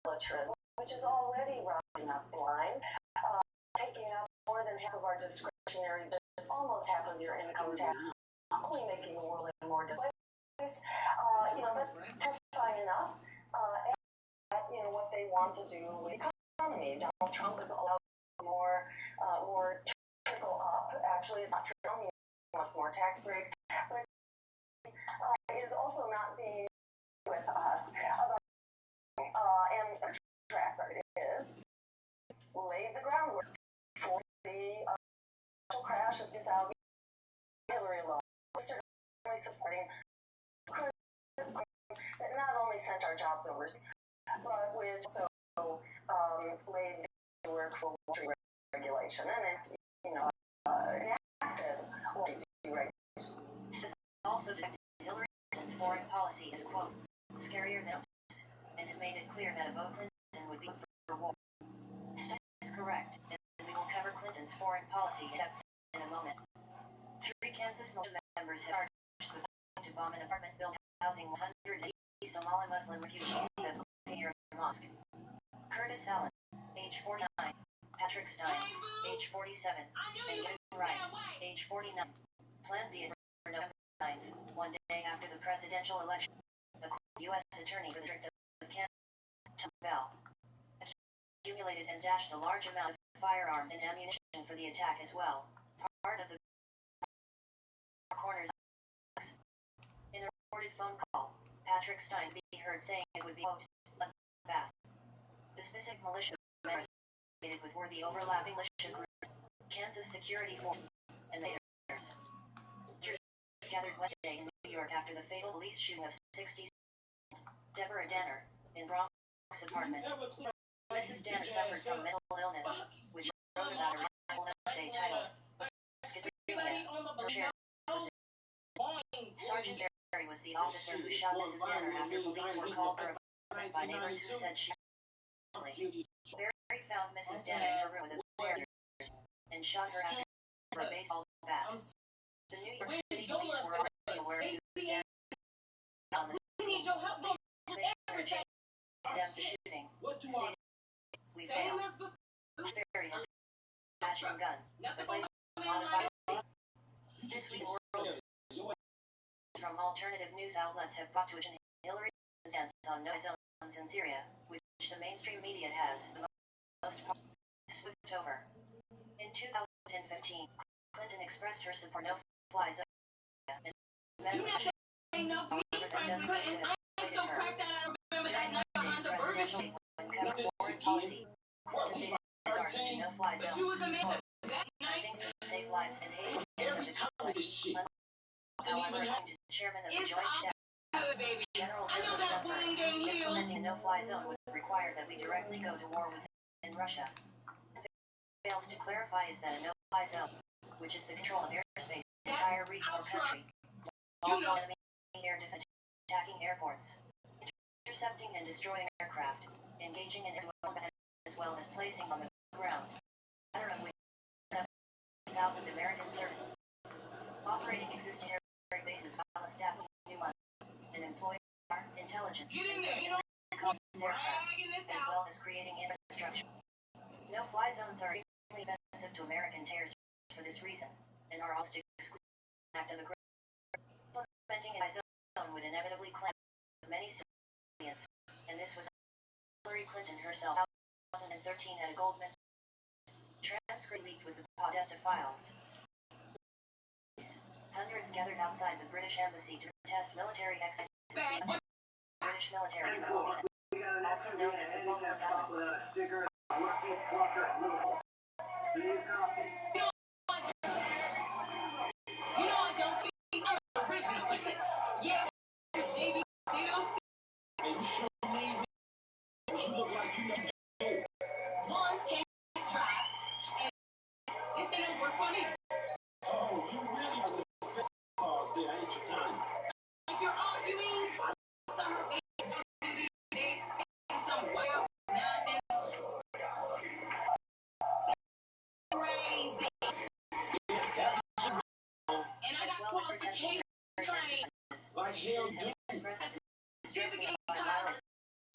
militarism, which is already robbing us blind, taking out more than half of our discretionary budget, almost half of your income tax, only making the world a more displaced. That's terrifying enough. And what they want to do with the economy. Donald Trump is allowed more trickle up. Actually, it's not true. He wants more tax breaks, but is also not being with us about and the track record is laid the groundwork for the crash of 2000. Hillary alone was certainly supporting that not only sent our jobs overseas, but which also laid the work for regulation and it, enacted deregulation. Also detected Hillary Clinton's foreign policy is quote scarier than us, and has made it clear that a vote Clinton would be for war. Stein is correct, and we will cover Clinton's foreign policy in a moment. 3 Kansas members have charged with to bomb an apartment building housing 180 Somali Muslim refugees that's located near a mosque. Curtis Allen, age 49, Patrick Stein, age 47, and Gavin Wright, age 49, planned the attack for November 9th, one day after the presidential election. The U.S. Attorney for the District of Kansas, Tom Bell, accumulated and stashed a large amount of firearms and ammunition for the attack as well. Part of the corners. In a recorded phone call, Patrick Stein be heard saying it would be, quote, a bath. The specific militia members with were the overlapping militia groups, Kansas Security Force, and the Raiders. Gathered Wednesday in New York after the fatal police shooting of 60 Deborah Danner in Bronx apartment. Mrs. Danner suffered from mental illness, which wrote about her essay titled Schizophrenia. Sergeant Barry was the officer who shot Mrs. Danner after police were called for a by neighbors who said she Barry found Mrs. Danner in her room with a pair and shot her after a baseball bat. The New York City police were already aware of Mrs. Danner on the scene. Commissioner James condemned the shooting, stating, "We failed. Barry has a matching gun, the place modified." This week, world from alternative news outlets have brought to attention Hillary Clinton's stance on no zones in Syria, which the mainstream media has the most swift over. In 2015, Clinton expressed her support no-fly zone. That doesn't seem to have persuaded her. During Wednesday's presidential when covering foreign policy, Clinton dated regards to no-fly zones. She was a man Things that save lives in Haiti. every time with this shit. However, according to the chairman of the Joint Staff, Good, baby. General I know Joseph that Dunford, wound ain't healed. implementing a no-fly zone would require that we directly go to war with Russia. What fails to clarify is that a no-fly zone, which is the control of airspace in the entire region or country, You know. enemy air defense, attacking airports, intercepting and destroying aircraft, engaging in air combat, as well as placing on the ground. Matter of which 7,000 American service operating existing territory bases while establishing new ones, and employing our intelligence Get in and there, you know. aircraft, Dragging this as out. well as creating infrastructure. No-fly zones are extremely expensive to American taxpayers for this reason, and are also excluded act of agreement. Implementing a zone would inevitably claim many civilians, and this was Hillary Clinton herself. 2013 at a Goldman transcript leaked with the Podesta files. Hundreds gathered outside the British embassy to protest military exercises by the British military in the Philippines, also known as the Falkland Islands. You know I don't think I'm original. Yeah, JB still And you sure need me? Cause you look like you know. one can't drive, and this ain't no work for me. Oh, you really from the fifth cars there, ain't you, Tiny? If you're arguing, sir, they some well nonsense, crazy, and I As got well as retention qualifications. Like hell, Citizens dude. have expressed Certificate by class.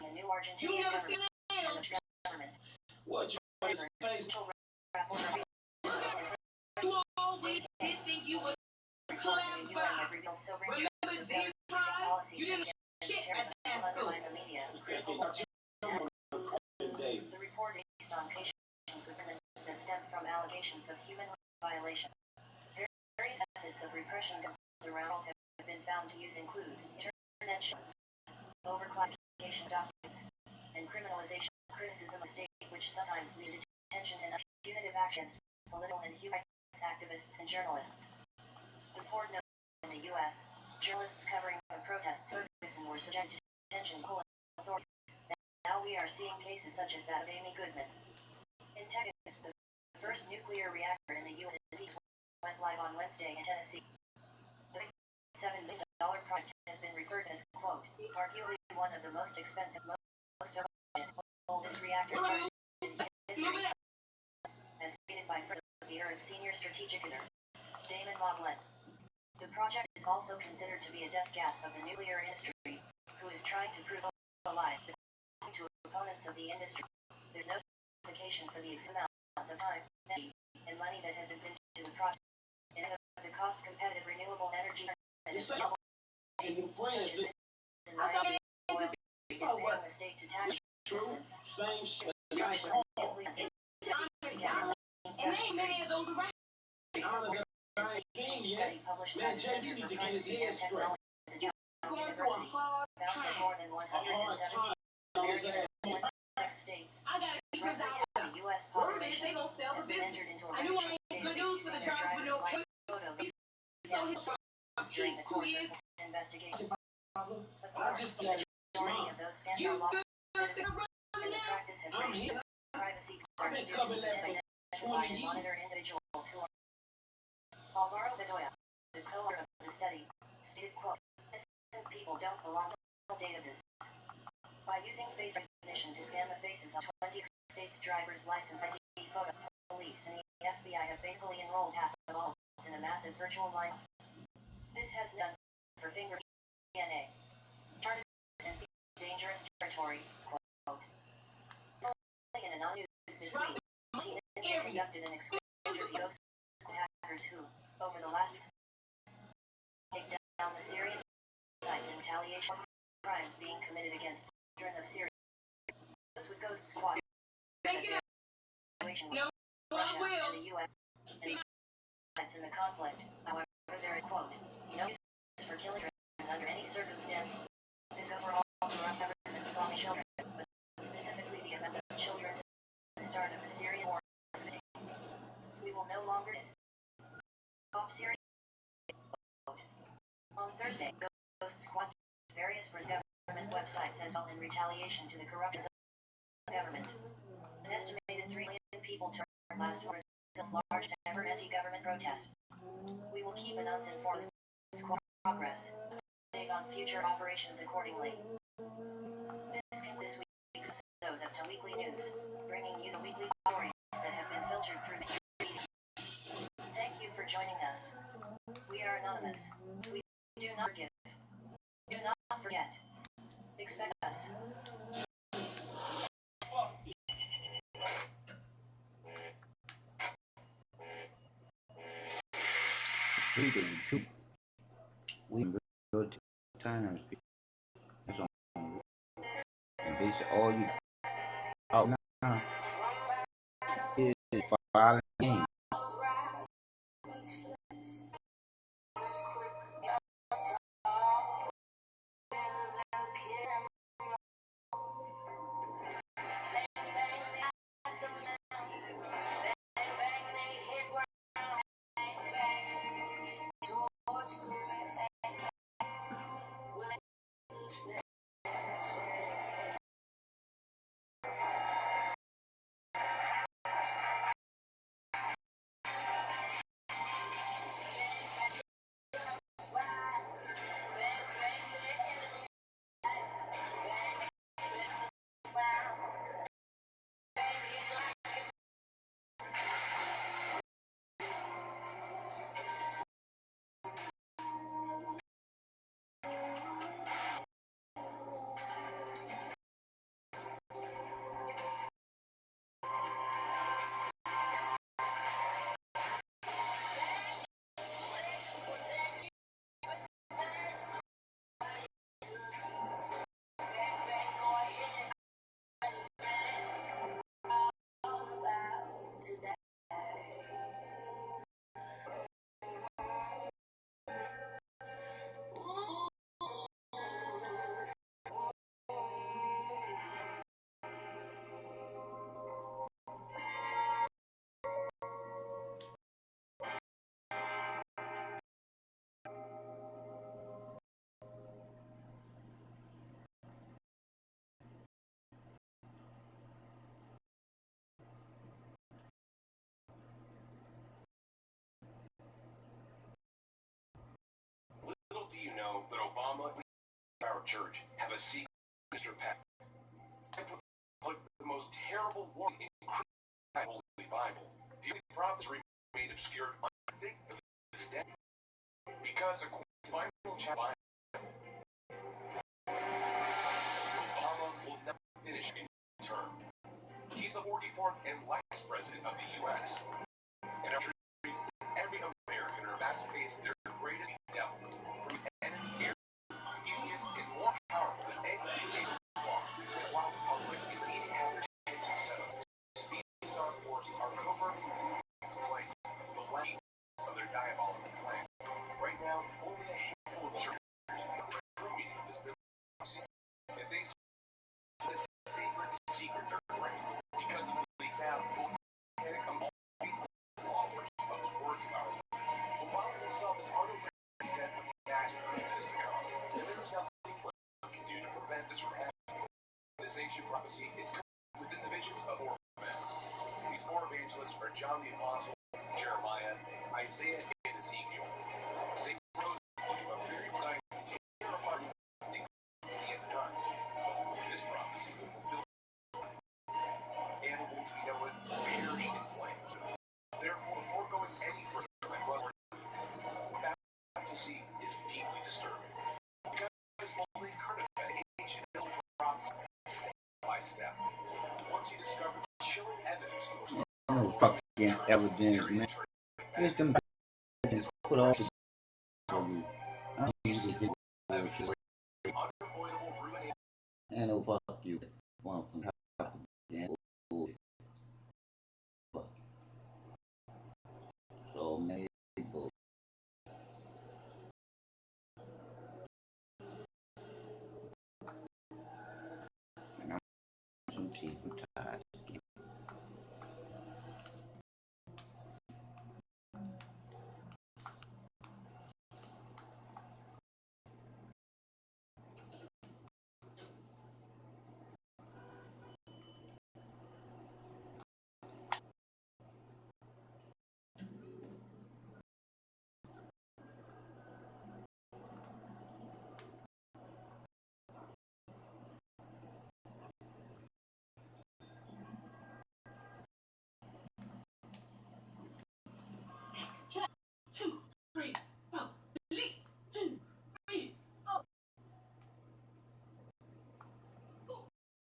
violating a new You Argentinian never seen government that? and the government. What you face? You always did think you was clever. That reveals sobering Remember truths Dean about using Pride? policies You didn't against shit terrorism at to that school. undermine the media. The report based on patients with illnesses that stemmed from allegations of human rights violation. Various methods of repression around have been found to use include interventions, overclassification documents, and criminalization of criticism of the state, which sometimes lead to detention and punitive actions against political and human rights activists and journalists. The report noted in the U.S., journalists covering protests in Ferguson were subjected to detention by authorities. Now we are seeing cases such as that of Amy Goodman. In Texas, the first nuclear reactor in the U.S. went live on Wednesday in Tennessee. The $7 million project has been referred to as, quote, arguably one of the most expensive, most oldest reactors started in history, as stated by Friends of the Earth senior strategic advisor, Damon Moglen. The project is also considered to be a death gasp of the nuclear industry, who is trying to prove alive. According to opponents of the industry, there's no justification for the exact amounts of time, energy, and money that has been put into the project. And the cost-competitive renewable energy that is You're such new friends. in my opinion, is paying the state to tax True. assistance. Same shit. Nice home. And ain't many of those around. Honest, I ain't seen yet. Man, Jay, you need to get his head straight. Going through a hard Found that time. more than A hard 117 time on his ass. American states I gotta keep this out. the U.S. Word is population they gonna sell the have been entered business. into a I knew I registry ain't good database news for the using their drives with no driver's case. license So photos during the 2 course years. of this investigation. Of I course, just the got majority of those You scandal good lawsuits to run in the now? practice has I'm raised here. privacy I've concerns been due to covering that for identify 20 and years. monitor individuals who are. Alvaro Bedoya, the co-author of the study, stated, quote, innocent people don't belong to databases. By using face recognition to scan the faces of 20 states' driver's license ID photos, police and the FBI have basically enrolled half of all in a massive virtual line. This has done for finger DNA. Charted and dangerous territory, quote. In a non-news this week, Teen Ninja conducted an exposure of ghost hackers who, over the last take down the Syrian sites in retaliation for crimes being committed against children of Syria. Those with Ghost Squad. Make it up. No, I Russia will. and the U.S. See, sides in the conflict. However, there is, quote, no use for killing children under any circumstance. This overall corrupt government spawning children, but specifically the event of children in the Thursday, Ghost Squad various government websites as well in retaliation to the corruption of the government. An estimated 3 million people turned last Thursday's largest ever anti-government protest. We will keep announcing informed squad progress. Update on future operations accordingly. This week's episode of Weekly News, bringing you the weekly stories that have been filtered through the media. Thank you for joining us. We are anonymous. We do not forgive. Do not forget. Expect us. We in good times. That's on. And basically all you out now is violent game. Little do you know that Obama and our church have a secret Mr. Pat. The most terrible war in the Holy Bible. The only prophecy remained obscured unthinkable to this day. Because according to the Bible chapter, Obama will never finish in term. He's the 44th and last president of the U.S. And our country, every American are about to face their greatest devil, from an enemy here, devious and more powerful than any so far. And while the public and the media have their attention set on these dark forces are covertly to place the last of their diabolical plan. Right now, only a handful of churches are privy to this building, and they this secret direct because it leaks out panic among people followers of the words of our Lord. Obama himself is unaware of the extent of the disaster that is to come, and there is nothing one can do to prevent this from happening. This ancient prophecy is within the visions of four men. These four evangelists are John the Apostle, Jeremiah, Isaiah, and Ezekiel. They rose looking up very bright and terrifying the end times. This prophecy will fulfill animal to be know it perish in flames. Therefore, before going any further, I must what I'm to see is deeply disturbing. Because only current ancient prophecy step by step. Once you discover the chilling evidence of those No fucking evidence, man. It's them just put off the you. I don't use this video. unavoidable ruination. And no fuck you. One from damn bullshit. Fuck. So many people. And I'm some people tired.